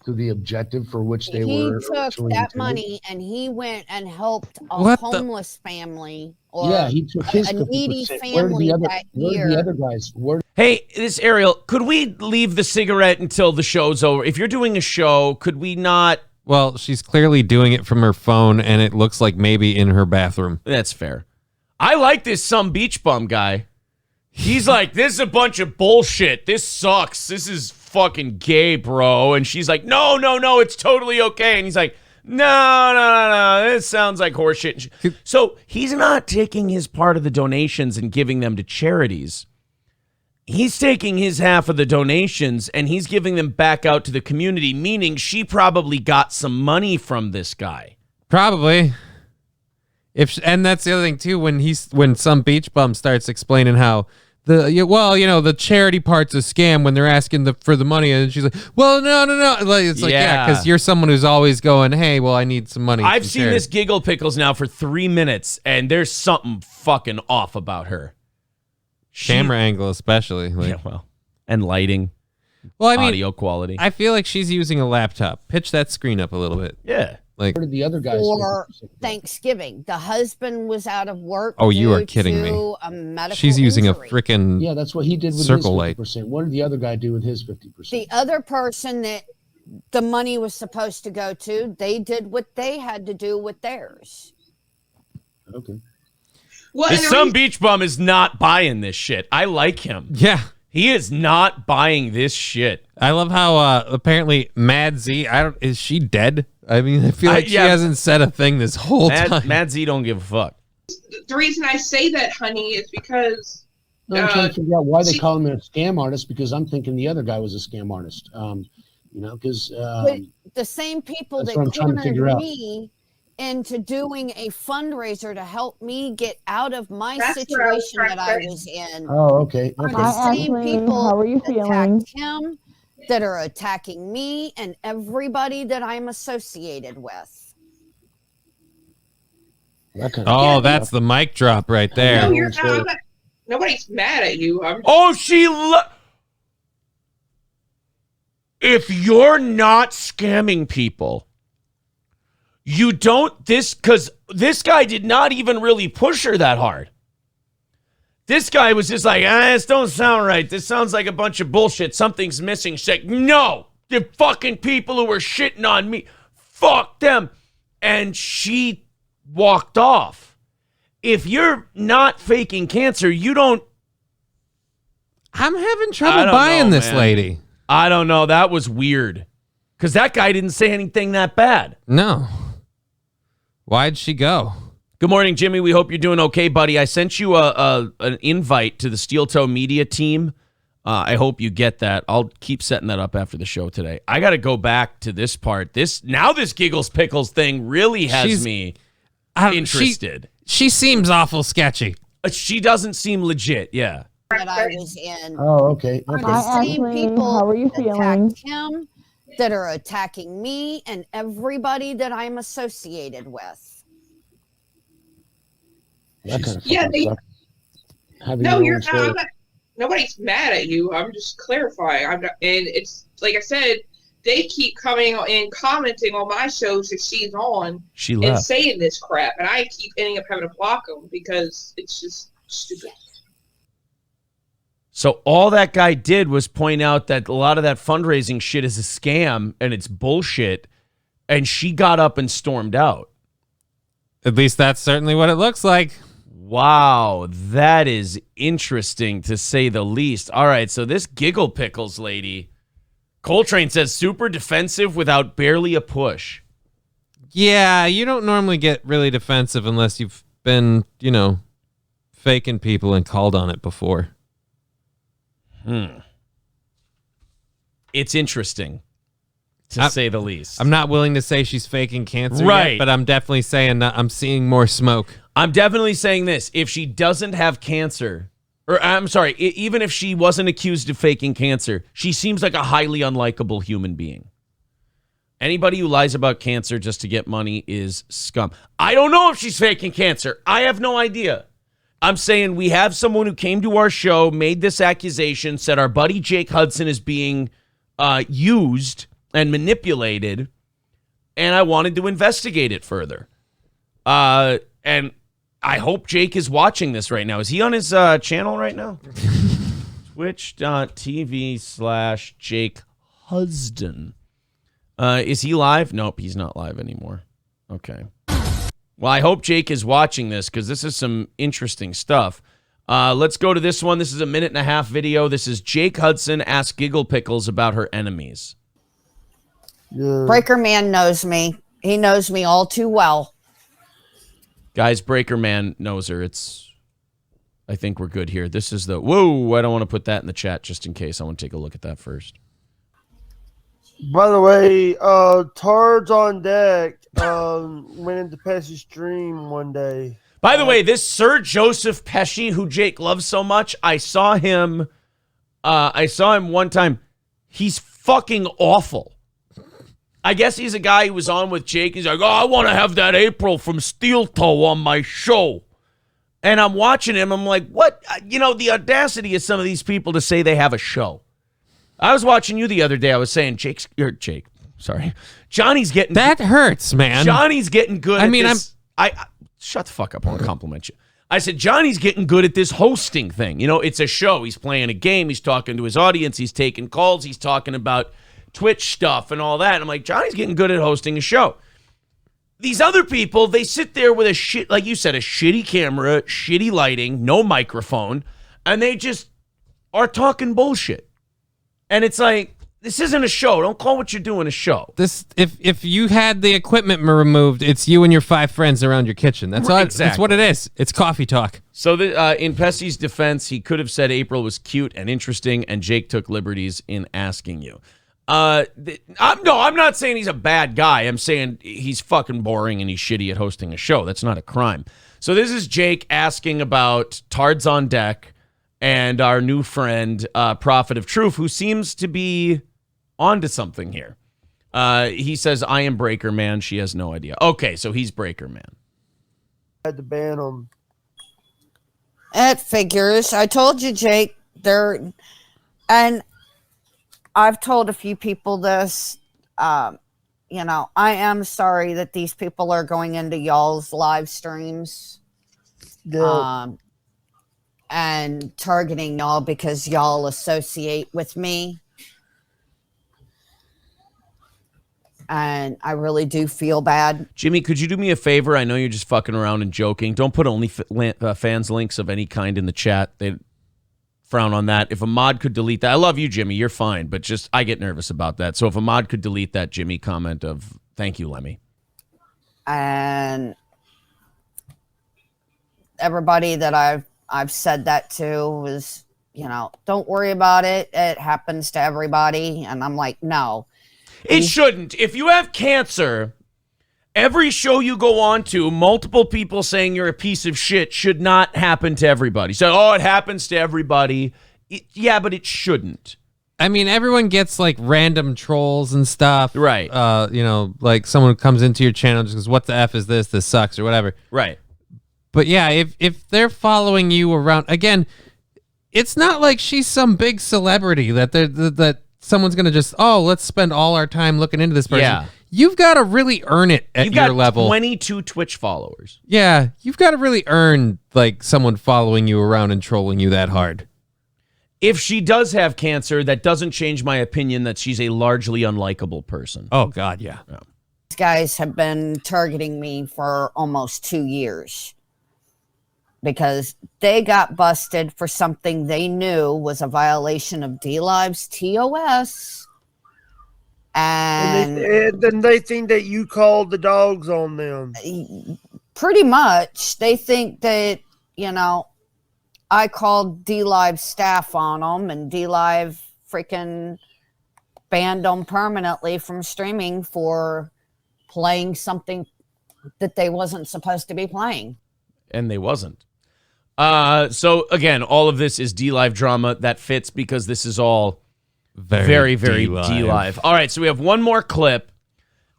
to the objective for which they He were took originally that intended? money and he went and helped a What the- homeless family or Yeah, he took his a 50%. needy Where did family the other, that where did year. the other guys? Where Hey, this Ariel, could we leave the cigarette until the show's over? If you're doing a show, could we not? Well, she's clearly doing it from her phone, and it looks like maybe in her bathroom. That's fair. I like this some beach bum guy. He's like, this is a bunch of bullshit. This sucks. This is fucking gay, bro. And she's like, no, it's totally okay. And he's like, no. This sounds like horseshit. So he's not taking his part of the donations and giving them to charities. He's taking his half of the donations and he's giving them back out to the community, meaning she probably got some money from this guy. Probably. And that's the other thing too. When some beach bum starts explaining how the charity part's a scam when they're asking for the money, and she's like, well, no. Like, it's like, yeah, because you're someone who's always going, hey, well, I need some money. I've seen this Giggle Pickles now for 3 minutes, and there's something fucking off about her. Camera angle, especially. Like, Yeah, well, and lighting, well, I mean, audio quality. I feel like she's using a laptop. Pitch that screen up a little bit. Yeah. Like, did the other guys? For Thanksgiving, the husband was out of work. Oh, you are due kidding to me. A medical she's using injury. a freaking Yeah, that's what he did with circle his 50%. What did the other guy do with his 50%? The other person that the money was supposed to go to, they did what they had to do with theirs. Okay. Well, This some beach bum is not buying this shit. I like him. Yeah. He is not buying this shit. I love how apparently Mad Z, is she dead? I mean, I feel like she hasn't said a thing this whole time. Mad Z don't give a fuck. the reason I say that, honey, is because I'm trying to figure out why they call him a scam artist, because I'm thinking the other guy was a scam artist. Because the same people that's that what I'm trying to figure cornered out. me into doing a fundraiser to help me get out of my That's what I was situation trying that to I say. was in Oh, okay. are Okay. the same people how are you that feeling? attacked him, that are attacking me and everybody that I'm associated with. That kind Oh, of that's the mic drop right there. no, you're not. Nobody's mad at you. Oh, if you're not scamming people, you don't because this guy did not even really push her that hard. This guy was just like, this don't sound right. This sounds like a bunch of bullshit. Something's missing. She's like, no, the fucking people who were shitting on me, fuck them. And she walked off. If you're not faking cancer, you don't. I'm having I trouble don't buying know, this man. lady. I don't know. That was weird. Because that guy didn't say anything that bad. No. Why'd she go? Good morning, Jimmy. We hope you're doing okay, buddy. I sent you an invite to the Steel Toe Media team. I hope you get that. I'll keep setting that up after the show today. I got to go back to this part. This Giggles Pickles thing really has me interested. She seems awful sketchy. She doesn't seem legit. Yeah. That I was in Oh, okay. are Okay. the Hi, same Ashley. people How are you that feeling? attacked him, that are attacking me and everybody that I'm associated with. That kind of Yeah, fucking they- sucks. Having No, your you're own not. show. I'm not. Nobody's mad at you. I'm just clarifying. I'm not, and it's like I said. They keep coming and commenting on my shows that she's on She and left. saying this crap, and I keep ending up having to block them because it's just stupid. So all that guy did was point out that a lot of that fundraising shit is a scam and it's bullshit. And she got up and stormed out. At least that's certainly what it looks like. Wow, that is interesting to say the least. All right, so this Giggle Pickles lady, Coltrane says super defensive without barely a push. Yeah, you don't normally get really defensive unless you've been, faking people and called on it before. It's interesting, to say the least. I'm not willing to say she's faking cancer Right. yet, but I'm definitely saying that I'm seeing more smoke. I'm definitely saying this. If she doesn't have cancer, or I'm sorry, even if she wasn't accused of faking cancer, she seems like a highly unlikable human being. Anybody who lies about cancer just to get money is scum. I don't know if she's faking cancer. I have no idea. I'm saying we have someone who came to our show, made this accusation, said our buddy Jake Hudson is being used and manipulated, and I wanted to investigate it further. And I hope Jake is watching this right now. Is he on his channel right now? Twitch.tv/Jake Husden. Is he live? Nope, he's not live anymore. Okay. Well, I hope Jake is watching this because this is some interesting stuff. Let's go to this one. This is a 1.5-minute video. This is Jake Hudson asks Giggle Pickles about her enemies. Yeah. Breaker Man knows me. He knows me all too well. Guys, Breaker Man knows her. I think we're good here. This is the... Whoa, I don't want to put that in the chat just in case. I want to take a look at that first. By the way, Tards on Deck went into Pesci's stream one day. By the way, this Sir Joseph Pesci, who Jake loves so much, I saw him one time. He's fucking awful. I guess he's a guy who was on with Jake. He's like, oh, I want to have that April from Steel Toe on my show. And I'm watching him. I'm like, what? You know, the audacity of some of these people to say they have a show. I was watching you the other day. I was saying, Johnny's getting... That hurts, man. Johnny's getting good at this. I shut the fuck up. I want to compliment you. I said, Johnny's getting good at this hosting thing. You know, it's a show. He's playing a game. He's talking to his audience. He's taking calls. He's talking about Twitch stuff and all that. And I'm like, Johnny's getting good at hosting a show. These other people, they sit there with like you said, a shitty camera, shitty lighting, no microphone, and they just are talking bullshit. And it's like, this isn't a show. Don't call what you're doing a show. If you had the equipment removed, it's you and your 5 friends around your kitchen. That's all. Exactly. That's what it is. It's coffee talk. So in Pesci's defense, he could have said April was cute and interesting, and Jake took liberties in asking you. I'm not saying he's a bad guy. I'm saying he's fucking boring and he's shitty at hosting a show. That's not a crime. So this is Jake asking about Tards on Deck and our new friend, Prophet of Truth, who seems to be onto something here. He says, I am Breaker Man. She has no idea. Okay, so he's Breaker Man. I had to ban him. It figures. I told you, Jake. And I've told a few people this. I am sorry that these people are going into y'all's live streams. Yeah. And targeting y'all because y'all associate with me. And I really do feel bad. Jimmy, could you do me a favor? I know you're just fucking around and joking. Don't put fans links of any kind in the chat. They frown on that. If a mod could delete that, I love you, Jimmy. You're fine, but just I get nervous about that. So if a mod could delete that Jimmy comment of thank you, Lemmy. And everybody that I've said that to was, don't worry about it. It happens to everybody. And I'm like, no. It shouldn't. If you have cancer, every show you go on to, multiple people saying you're a piece of shit should not happen to everybody. So, it happens to everybody. Yeah, but it shouldn't. I mean, everyone gets like random trolls and stuff. Right. Like someone comes into your channel and just goes, what the F is this? This sucks or whatever. Right. But yeah, if they're following you around, again, it's not like she's some big celebrity that someone's going to just, let's spend all our time looking into this person. Yeah. You've got to really earn it at your level. 22 Twitch followers. Yeah, you've got to really earn like someone following you around and trolling you that hard. If she does have cancer, that doesn't change my opinion that she's a largely unlikable person. Oh, God, yeah. These guys have been targeting me for almost 2 years. Because they got busted for something they knew was a violation of DLive's TOS. And then they think that you called the dogs on them. Pretty much. They think that, I called DLive staff on them and DLive freaking banned them permanently from streaming for playing something that they wasn't supposed to be playing. And they wasn't. So again, all of this is D-Live drama that fits because this is all very, very D-Live. All right, so we have one more clip,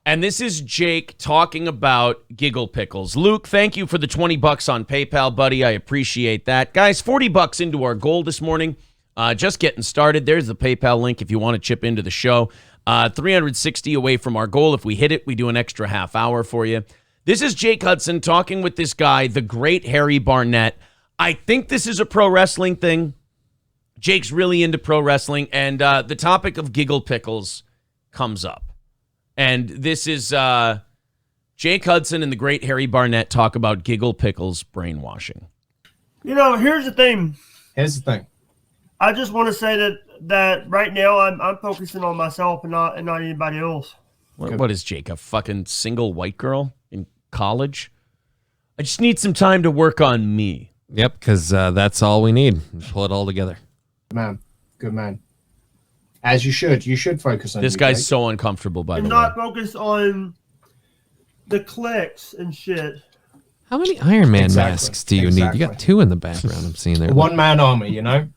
and this is Jake talking about Giggle Pickles. Luke, thank you for the $20 on PayPal, buddy. I appreciate that. Guys, $40 into our goal this morning. Just getting started. There's the PayPal link if you want to chip into the show. 360 away from our goal. If we hit it, we do an extra half hour for you. This is Jake Hudson talking with this guy, the great Harry Barnett. I think this is a pro wrestling thing. Jake's really into pro wrestling, and the topic of Giggle Pickles comes up. And this is Jake Hudson and the great Harry Barnett talk about Giggle Pickles brainwashing. You know, here's the thing. I just want to say that right now I'm focusing on myself and not anybody else. What is Jake, a fucking single white girl in college? I just need some time to work on me. Yep, because that's all we need. Pull it all together. Good man. As you should. You should focus on this guy's so uncomfortable, by the way. Not focus on the clicks and shit. How many Iron Man masks do you need? You got 2 in the background I'm seeing there. One-man army, you know?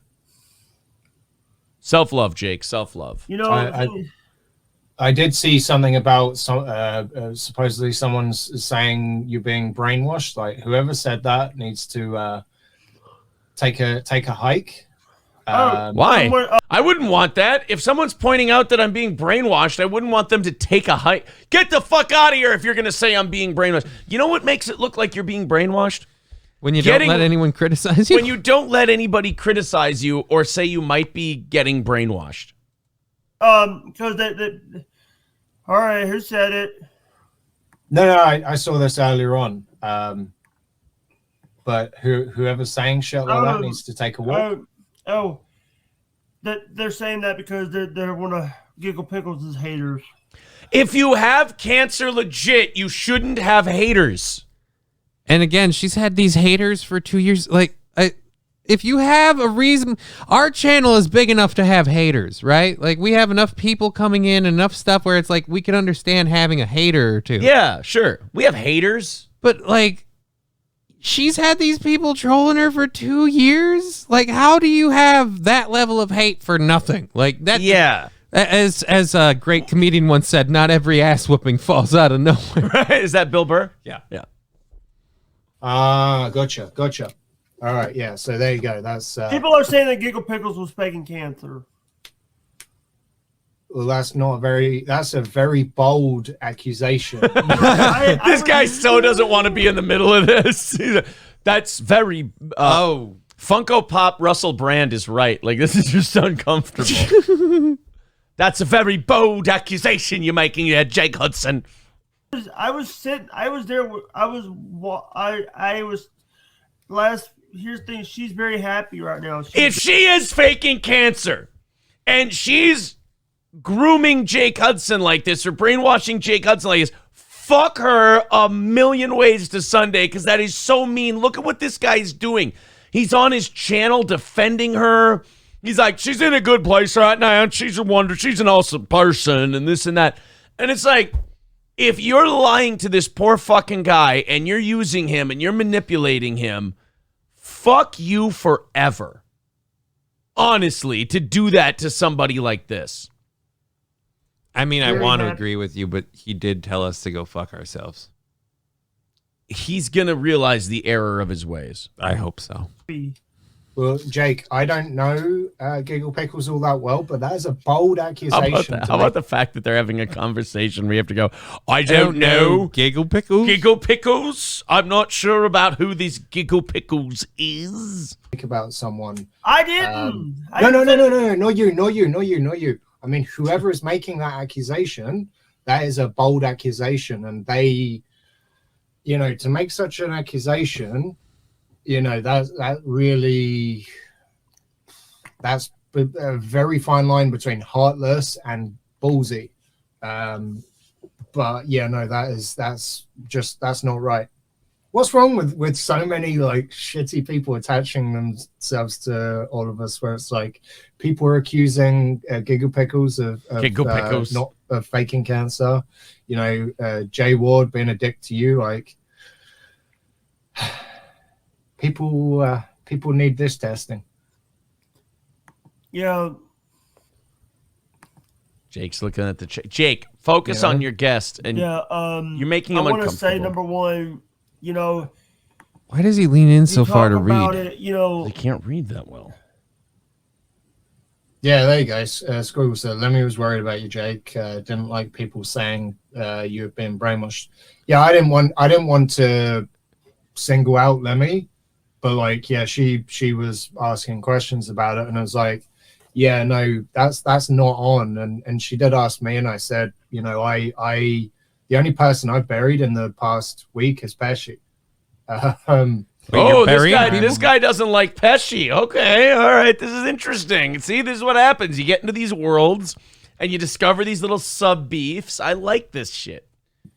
Self-love, Jake. Self-love. You know, I did see something about supposedly someone's saying you're being brainwashed. Like whoever said that needs to take a hike. Why? I wouldn't want that. If someone's pointing out that I'm being brainwashed, I wouldn't want them to take a hike. Get the fuck out of here if you're going to say I'm being brainwashed. You know what makes it look like you're being brainwashed? When you don't let anyone criticize you? When you don't let anybody criticize you or say you might be getting brainwashed. Because all right, who said it? No, I saw this earlier on. But whoever's saying shit like that needs to take a walk. They're saying that because they're one of Giggle Pickles' haters. If you have cancer legit, you shouldn't have haters. And again, she's had these haters for 2 years. Like, if you have a reason, our channel is big enough to have haters, right? Like, we have enough people coming in, enough stuff where it's like we can understand having a hater or two. Yeah, sure. We have haters. But, like, she's had these people trolling her for 2 years? Like, how do you have that level of hate for nothing? Like, that. Yeah. As a great comedian once said, not every ass whooping falls out of nowhere. Right? Is that Bill Burr? Yeah. Yeah. Gotcha. All right, yeah. So there you go. That's people are saying that Giggle Pickles was faking cancer. Well, that's a very bold accusation. This guy so doesn't want to be in the middle of this. That's very Funko Pop Russell Brand is right. Like, this is just uncomfortable. That's a very bold accusation you're making here, Jake Hudson. Here's the thing, she's very happy right now. If she is faking cancer and she's grooming Jake Hudson like this or brainwashing Jake Hudson like this, fuck her a million ways to Sunday, because that is so mean. Look at what this guy's doing. He's on his channel defending her. He's like, she's in a good place right now, and she's a wonder. She's an awesome person, and this and that. And it's like, if you're lying to this poor fucking guy and you're using him and you're manipulating him, fuck you forever. Honestly, to do that to somebody like this. I mean, I want to agree with you, but he did tell us to go fuck ourselves. He's going to realize the error of his ways. I hope so. Well, Jake, I don't know Giggle Pickles all that well, but that is a bold accusation. How about the fact that they're having a conversation? We have to go, I don't know. Giggle Pickles? Giggle Pickles? I'm not sure about who this Giggle Pickles is. Think about someone. I didn't. No, not you. I mean, whoever is making that accusation, that is a bold accusation. And they, to make such an accusation, that's a very fine line between heartless and ballsy. But yeah, no, that's not right. What's wrong with so many like shitty people attaching themselves to all of us, where it's like people are accusing Giggle Pickles of faking cancer, Jay Ward being a dick to you, like people People need this testing. Yeah. Jake's looking at the Jake, focus on your guest, and you're making him I want to uncomfortable. say, number one, you know, Why does he lean in so you far to talk about read? it, you know, They can't read that well. Yeah, there you go. Squiggle said, Lemmy was worried about you, Jake. Didn't like people saying you have been brainwashed. Yeah, I didn't want to single out Lemmy, but like, yeah, she was asking questions about it, and I was like, yeah, no, that's not on. And she did ask me, and I said, you know, I the only person I've buried in the past week is Pesci. This guy doesn't like Pesci. Okay, all right, this is interesting. See, this is what happens. You get into these worlds, and you discover these little sub beefs. I like this shit.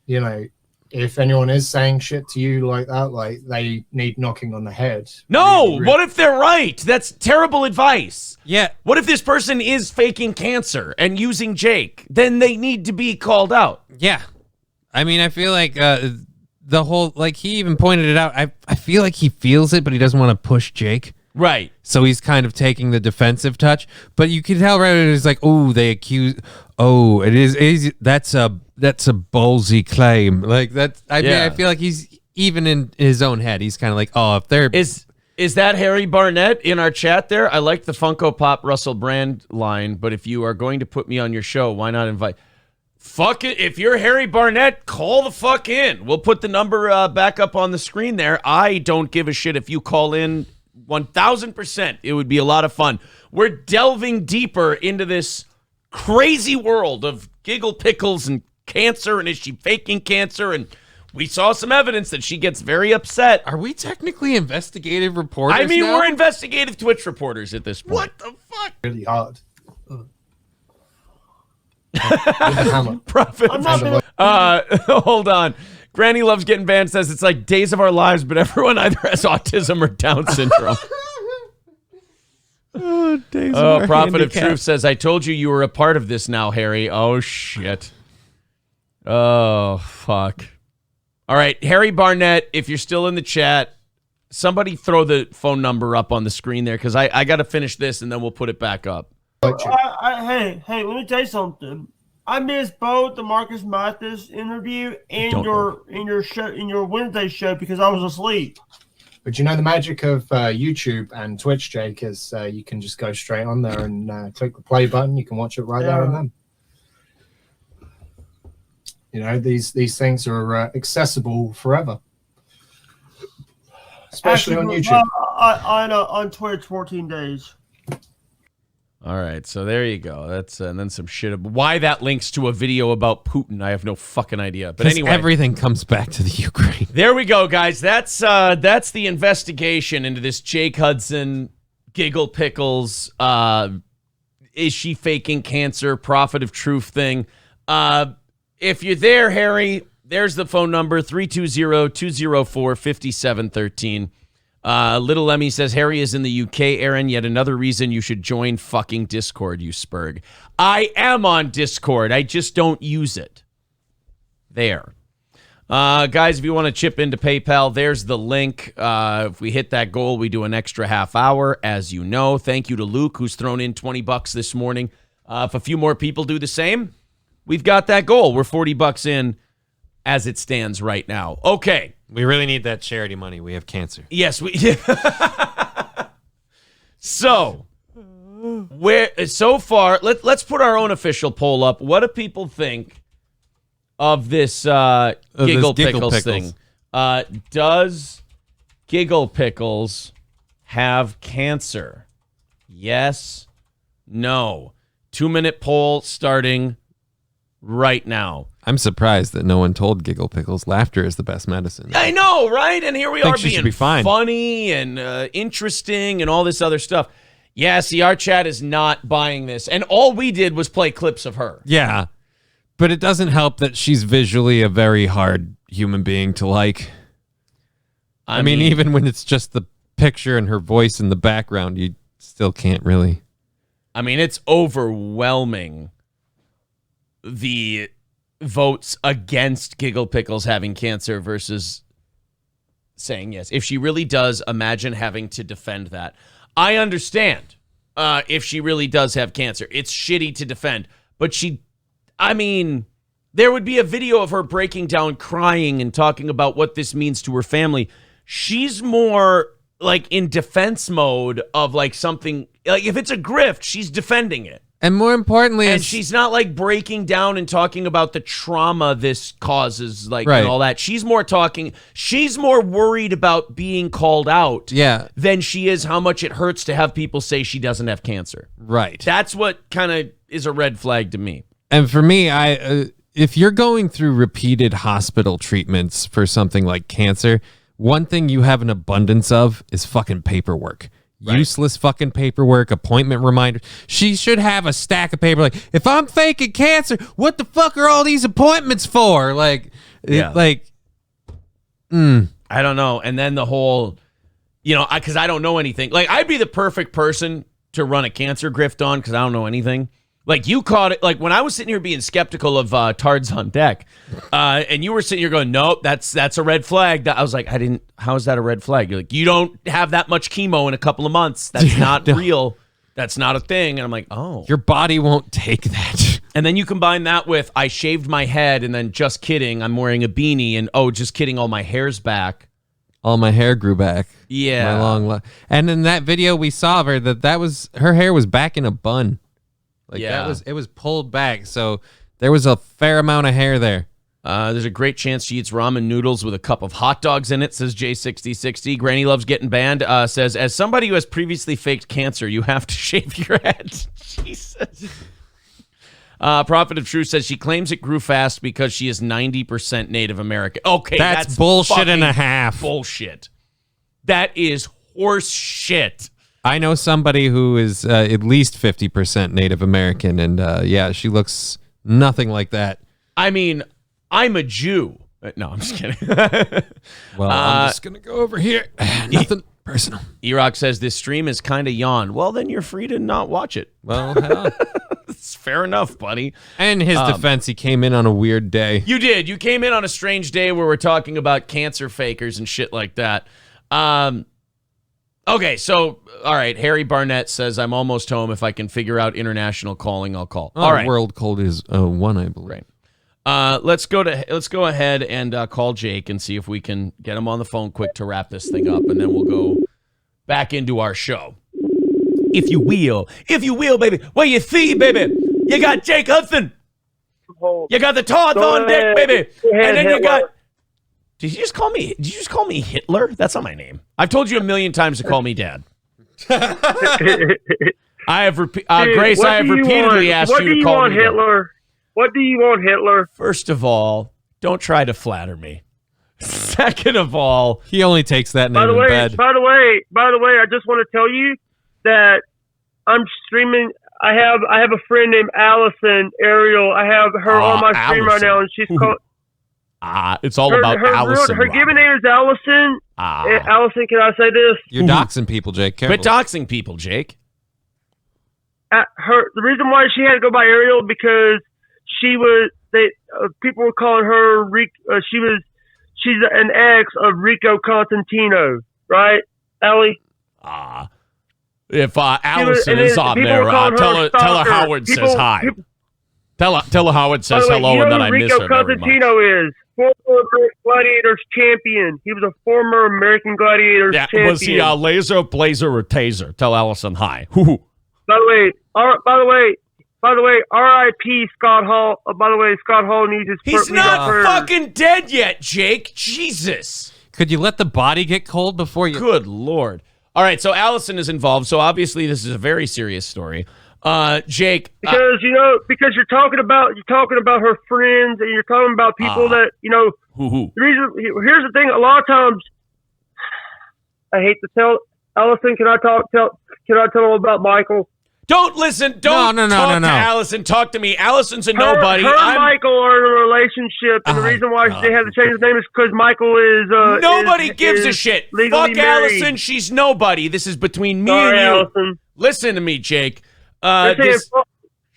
You know, if anyone is saying shit to you like that, like, they need knocking on the head. No, what if they're right? That's terrible advice. Yeah. What if this person is faking cancer and using Jake? Then they need to be called out. Yeah. I mean, I feel like the whole, like, he even pointed it out. I feel like he feels it, but he doesn't want to push Jake. Right. So he's kind of taking the defensive touch. But you can tell right away, it's like, oh, they accuse. Oh, it is that's a ballsy claim. Like, that's, I mean, I feel like he's even in his own head. He's kind of like, oh, if they're. Is that Harry Barnett in our chat there? I like the Funko Pop Russell Brand line, but if you are going to put me on your show, why not invite? Fuck it. If you're Harry Barnett, call the fuck in. We'll put the number back up on the screen there. I don't give a shit if you call in 1,000%. It would be a lot of fun. We're delving deeper into this crazy world of Giggle Pickles and cancer, and is she faking cancer? And we saw some evidence that she gets very upset. Are we technically investigative reporters? I mean, now? we're investigative Twitch reporters at this point. What the fuck? Really hard. Prophet. Hold on. Granny Loves Getting Banned says it's like Days of Our Lives, but everyone either has autism or Down syndrome. Prophet of Truth says, I told you you were a part of this now, Harry. Oh, shit. Oh, fuck. All right, Harry Barnett, if you're still in the chat, somebody throw the phone number up on the screen there, because I got to finish this, and then we'll put it back up. hey, let me tell you something. I missed both the Marcus Mathis interview and your Wednesday show because I was asleep. But you know, the magic of YouTube and Twitch, Jake, is you can just go straight on there and click the play button. You can watch it right there and then. You know, these things are accessible forever, especially on YouTube. On Twitch, 14 days. All right, so there you go. That's and then some shit. Why that links to a video about Putin, I have no fucking idea. But anyway, everything comes back to the Ukraine. There we go, guys. That's the investigation into this Jake Hudson, Giggle Pickles, is she faking cancer, Prophet of Truth thing. If you're there, Harry, there's the phone number, 320-204-5713. Little Lemmy says, Harry is in the UK, Aaron. Yet another reason you should join fucking Discord, you spurg. I am on Discord. I just don't use it. There. Guys, if you want to chip into PayPal, there's the link. If we hit that goal, we do an extra half hour, as you know. Thank you to Luke, who's thrown in $20 this morning. If a few more people do the same, we've got that goal. We're $40 in as it stands right now. Okay. We really need that charity money. We have cancer. Yes, we. So far, let's put our own official poll up. What do people think of this Giggle Pickles thing? Does Giggle Pickles have cancer? Yes, no. 2-minute poll starting right now. I'm surprised that no one told Giggle Pickles laughter is the best medicine. I know, right? And here we are being be fine. Funny and interesting and all this other stuff. Yeah, see, our chat is not buying this. And all we did was play clips of her. Yeah, but it doesn't help that she's visually a very hard human being to like. I mean, even when it's just the picture and her voice in the background, you still can't really. I mean, it's overwhelming, the votes against Giggle Pickles having cancer versus saying yes. If she really does, imagine having to defend that. I understand if she really does have cancer. It's shitty to defend. But there would be a video of her breaking down, crying, and talking about what this means to her family. She's more like in defense mode of like something, like if it's a grift, she's defending it. And more importantly, and she's not like breaking down and talking about the trauma this causes, like Right. and all that. She's more worried about being called out than she is how much it hurts to have people say she doesn't have cancer. Right. That's what kind of is a red flag to me. And for me, if you're going through repeated hospital treatments for something like cancer, one thing you have an abundance of is fucking paperwork. Right. Useless fucking paperwork, appointment reminders. She should have a stack of paper. Like, if I'm faking cancer, what the fuck are all these appointments for? Like, I don't know. And then the whole, because I don't know anything. Like, I'd be the perfect person to run a cancer grift on because I don't know anything. Like, you caught it. Like, when I was sitting here being skeptical of Tards on Deck, and you were sitting here going, nope, that's a red flag. I was like, how is that a red flag? You're like, you don't have that much chemo in a couple of months. That's not real. That's not a thing. And I'm like, oh. Your body won't take that. And then you combine that with, I shaved my head, and then just kidding, I'm wearing a beanie, and just kidding, all my hair's back. All my hair grew back. Yeah. My long and in that video we saw of her, that was her hair was back in a bun. Like it was pulled back, so there was a fair amount of hair there. There's a great chance she eats ramen noodles with a cup of hot dogs in it, says J6060. Granny loves getting banned. Says, as somebody who has previously faked cancer, you have to shave your head. Jesus. Prophet of Truth says she claims it grew fast because she is 90% Native American. Okay, that's bullshit and a half. Bullshit. That is horse shit. I know somebody who is at least 50% Native American, and she looks nothing like that. I mean, I'm a Jew. No, I'm just kidding. Well, I'm just going to go over here. Nothing personal. E-Rock says this stream is kind of yawn. Well, then you're free to not watch it. Well, hell. It's fair enough, buddy. And his defense, he came in on a weird day. You did. You came in on a strange day where we're talking about cancer fakers and shit like that. Okay, so, all right, Harry Barnett says, I'm almost home. If I can figure out international calling, I'll call. All right. World code is 1, I believe. Right. Let's go ahead and call Jake and see if we can get him on the phone quick to wrap this thing up, and then we'll go back into our show. If you will, baby. Well, you see, baby, you got Jake Hudson. You got the Todd on deck, baby. And then you got... Did you just call me Hitler? That's not my name. I've told you a million times to call me Dad. I have Grace, I have repeatedly asked you to call me Hitler? What do you want, Hitler? First of all, don't try to flatter me. Second of all, he only takes that name in bed. By the way, I just want to tell you that I'm streaming. I have a friend named Allison Ariel. I have her on my stream right now, and she's called. It's all about Allison. Her given name is Allison. Allison, can I say this? You're doxing people, Jake. Careful. Quit doxing people, Jake. The reason why she had to go by Ariel because people were calling her she's an ex of Rico Constantino, right, Allie? If Allison is on there, tell her Howard says hi. Tell her Howard says hello and that I miss her Rico Constantino is former Gladiators champion. He was a former American Gladiators champion. Was he a laser, blazer, or taser? Tell Allison hi. By the way, R.I.P. Scott Hall. By the way, Scott Hall needs his. He's not fucking dead yet, Jake. Jesus. Could you let the body get cold before you? Good Lord. All right, so Allison is involved. So obviously this is a very serious story. Jake, because you're talking about her friends and you're talking about people that who. The reason here's the thing. A lot of times, I hate to tell Allison. Can I tell them about Michael? Don't listen. Don't talk to Allison. Talk to me. Allison's a nobody. Her and Michael are in a relationship, and the reason why they had to change his name is because Michael is. Nobody gives a shit. Fuck married. Allison. She's nobody. This is between me and you. Allison. Listen to me, Jake.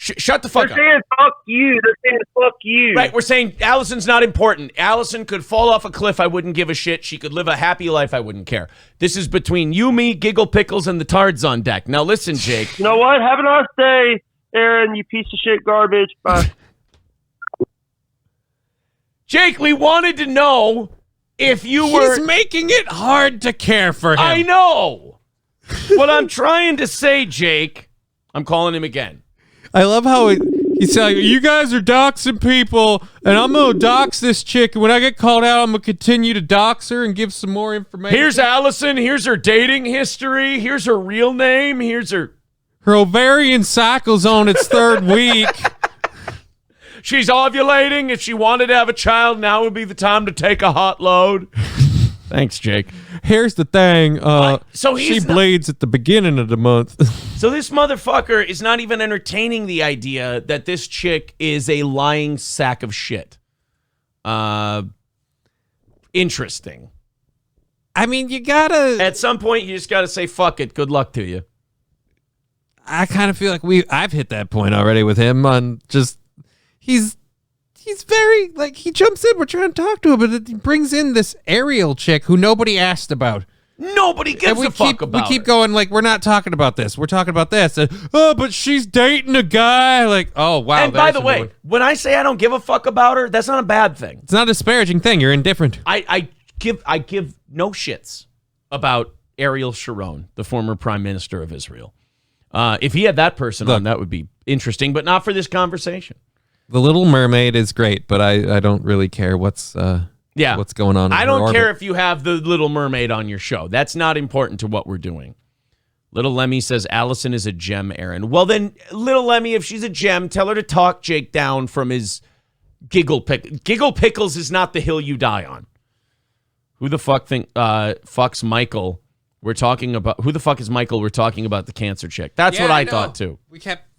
Shut the fuck They're up. saying fuck you. They're saying fuck you. Right, we're saying Allison's not important. Allison could fall off a cliff. I wouldn't give a shit. She could live a happy life. I wouldn't care. This is between you, me, Giggle Pickles, and the Tards on deck. Now listen, Jake. You know what? Have a nice day, Aaron, you piece of shit garbage. Bye. Jake, we wanted to know if you were... He's making it hard to care for him. I know. What I'm trying to say, Jake, I'm calling him again. I love how he's like, you guys are doxing people, and I'm going to dox this chick, and when I get called out, I'm going to continue to dox her and give some more information. Here's Allison. Here's her dating history. Here's her real name. Here's her... Her ovarian cycle's on its third week. She's ovulating. If she wanted to have a child, now would be the time to take a hot load. Thanks, Jake. Here's the thing. So she he's bleeds at the beginning of the month. So this motherfucker is not even entertaining the idea that this chick is a lying sack of shit. Interesting. I mean, you gotta... At some point, you just gotta say, fuck it. Good luck to you. I kind of feel like I've hit that point already with him on just... He's very, like, he jumps in, we're trying to talk to him, but he brings in this Ariel chick who nobody asked about. Nobody gives a fuck about We keep her. going, like, we're not talking about this. We're talking about this. Oh, but she's dating a guy. Like, oh, wow. And by the way, when I say I don't give a fuck about her, that's not a bad thing. It's not a disparaging thing. You're indifferent. I give no shits about Ariel Sharon, the former prime minister of Israel. If he had that person on, that would be interesting, but not for this conversation. The Little Mermaid is great, but I don't really care what's going on. I don't care if you have the Little Mermaid on your show. That's not important to what we're doing. Little Lemmy says Allison is a gem, Aaron. Well, then, Little Lemmy, if she's a gem, tell her to talk Jake down from his Giggle Pickles is not the hill you die on. Who the fuck fucks Michael? We're talking about... Who the fuck is Michael? We're talking about the cancer chick. That's what I thought, too. We kept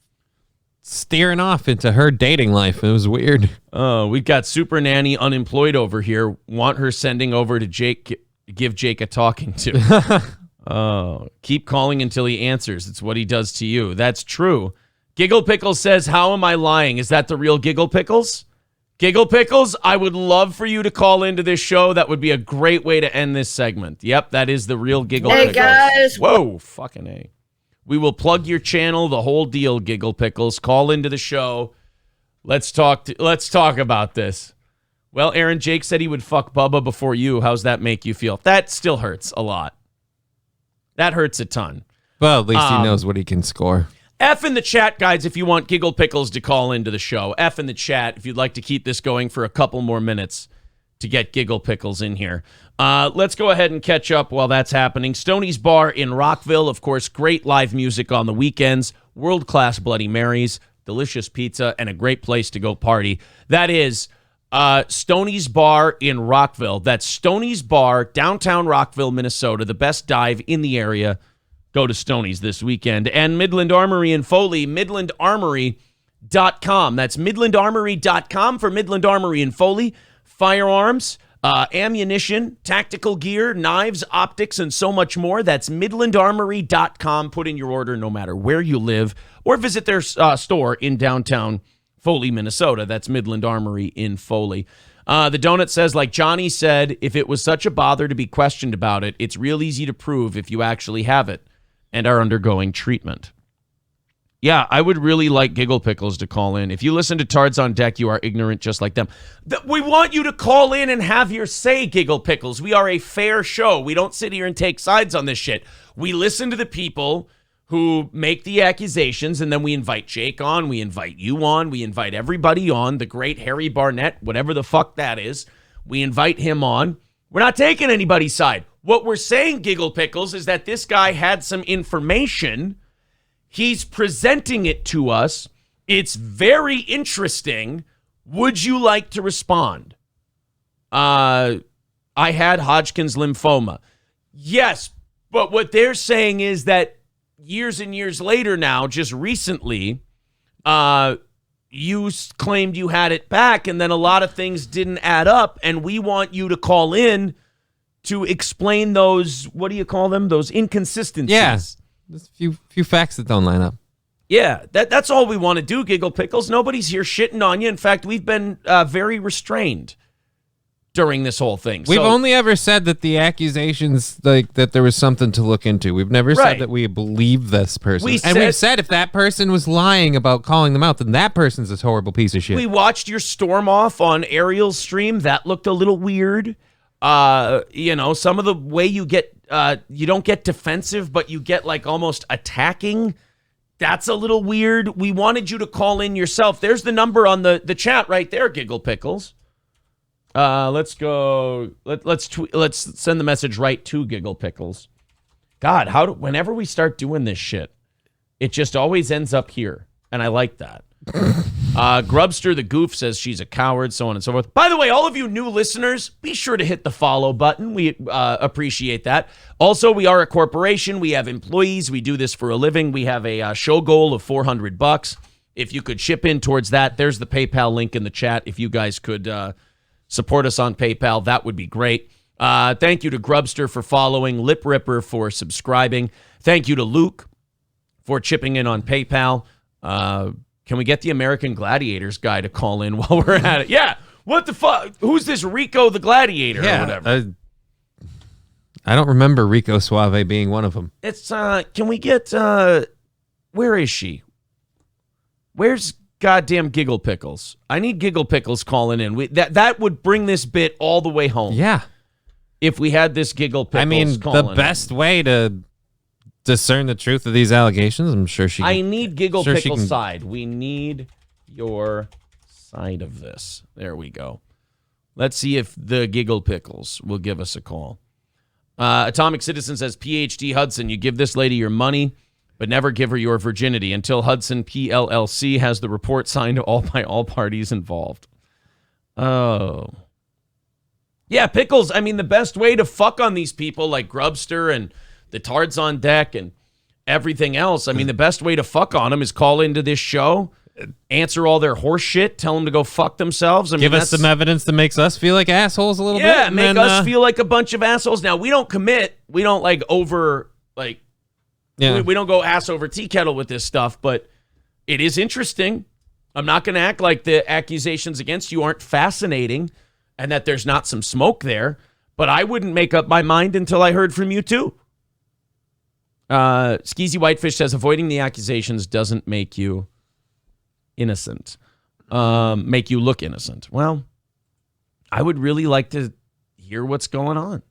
steering off into her dating life. It was weird. Oh, we've got Super Nanny unemployed over here. Want her sending over to Jake, give Jake a talking to. Oh, keep calling until he answers. It's what he does to you. That's true. Giggle Pickles says, how am I lying? Is that the real Giggle Pickles? Giggle Pickles, I would love for you to call into this show. That would be a great way to end this segment. Yep, that is the real Giggle Pickles. Hey, guys. Whoa, fucking A. We will plug your channel, the whole deal, Giggle Pickles. Call into the show. Let's talk about this. Well, Aaron, Jake said he would fuck Bubba before you. How's that make you feel? That still hurts a lot. That hurts a ton. Well, at least he knows what he can score. F in the chat, guys, if you want Giggle Pickles to call into the show. F in the chat if you'd like to keep this going for a couple more minutes to get Giggle Pickles in here. Let's go ahead and catch up while that's happening. Stoney's Bar in Rockville, of course, great live music on the weekends, world-class Bloody Marys, delicious pizza, and a great place to go party. That is Stoney's Bar in Rockville. That's Stoney's Bar, downtown Rockville, Minnesota, the best dive in the area. Go to Stoney's this weekend. And Midland Armory in Foley, midlandarmory.com. That's midlandarmory.com for Midland Armory in Foley. Firearms, ammunition, tactical gear, knives, optics, and so much more. That's midlandarmory.com. Put in your order no matter where you live, or visit their store in downtown Foley, Minnesota. That's Midland Armory in Foley. The donut says, like Johnny said, if it was such a bother to be questioned about it, it's real easy to prove if you actually have it and are undergoing treatment. Yeah, I would really like Giggle Pickles to call in. If you listen to Tards on Deck, you are ignorant just like them. We want you to call in and have your say, Giggle Pickles. We are a fair show. We don't sit here and take sides on this shit. We listen to the people who make the accusations, and then we invite Jake on, we invite you on, we invite everybody on, the great Harry Barnett, whatever the fuck that is. We invite him on. We're not taking anybody's side. What we're saying, Giggle Pickles, is that this guy had some information. He's presenting it to us. It's very interesting. Would you like to respond? I had Hodgkin's lymphoma. Yes, but what they're saying is that years and years later now, just recently, you claimed you had it back, and then a lot of things didn't add up, and we want you to call in to explain those, what do you call them? Those inconsistencies. Yeah. There's a few facts that don't line up. Yeah, that's all we want to do, Giggle Pickles. Nobody's here shitting on you. In fact, we've been very restrained during this whole thing. We've only ever said that the accusations, like that there was something to look into. We've never said that we believe this person. We've said if that person was lying about calling them out, then that person's a horrible piece of shit. We watched your storm off on Ariel's stream. That looked a little weird. Some of the way you get, you don't get defensive, but you get like almost attacking. That's a little weird. We wanted you to call in yourself. There's the number on the chat right there, Giggle Pickles. Let's go. Let's send the message right to Giggle Pickles. God, whenever we start doing this shit, it just always ends up here, and I like that. Grubster the Goof says she's a coward, so on and so forth. By the way, all of you new listeners, be sure to hit the follow button. We appreciate that. Also, we are a corporation. We have employees. We do this for a living. We have a show goal of $400. If you could chip in towards that, there's the PayPal link in the chat. If you guys could support us on PayPal, that would be great. Thank you to Grubster for following, Lip Ripper for subscribing. Thank you to Luke for chipping in on PayPal. Can we get the American Gladiators guy to call in while we're at it? Yeah. What the fuck? Who's this Rico the Gladiator or whatever? I don't remember Rico Suave being one of them. It's, can we get, where is she? Where's goddamn Giggle Pickles? I need Giggle Pickles calling in. That would bring this bit all the way home. Yeah. If we had this Giggle Pickles the best way to discern the truth of these allegations, I'm sure she can. I need Giggle Pickles' side. We need your side of this. There we go. Let's see if the Giggle Pickles will give us a call. Atomic Citizen says, PhD Hudson, you give this lady your money, but never give her your virginity until Hudson PLLC has the report signed by all parties involved. Oh. Yeah, Pickles, I mean, the best way to fuck on these people like Grubster and the Tards on Deck and everything else, I mean, the best way to fuck on them is call into this show, answer all their horse shit, tell them to go fuck themselves. I mean, give us some evidence that makes us feel like assholes a little bit. Yeah, make us feel like a bunch of assholes. Now, we don't commit. We don't we don't go ass over tea kettle with this stuff, but it is interesting. I'm not going to act like the accusations against you aren't fascinating and that there's not some smoke there, but I wouldn't make up my mind until I heard from you too. Skeezy Whitefish says avoiding the accusations doesn't make you innocent, make you look innocent. Well, I would really like to hear what's going on.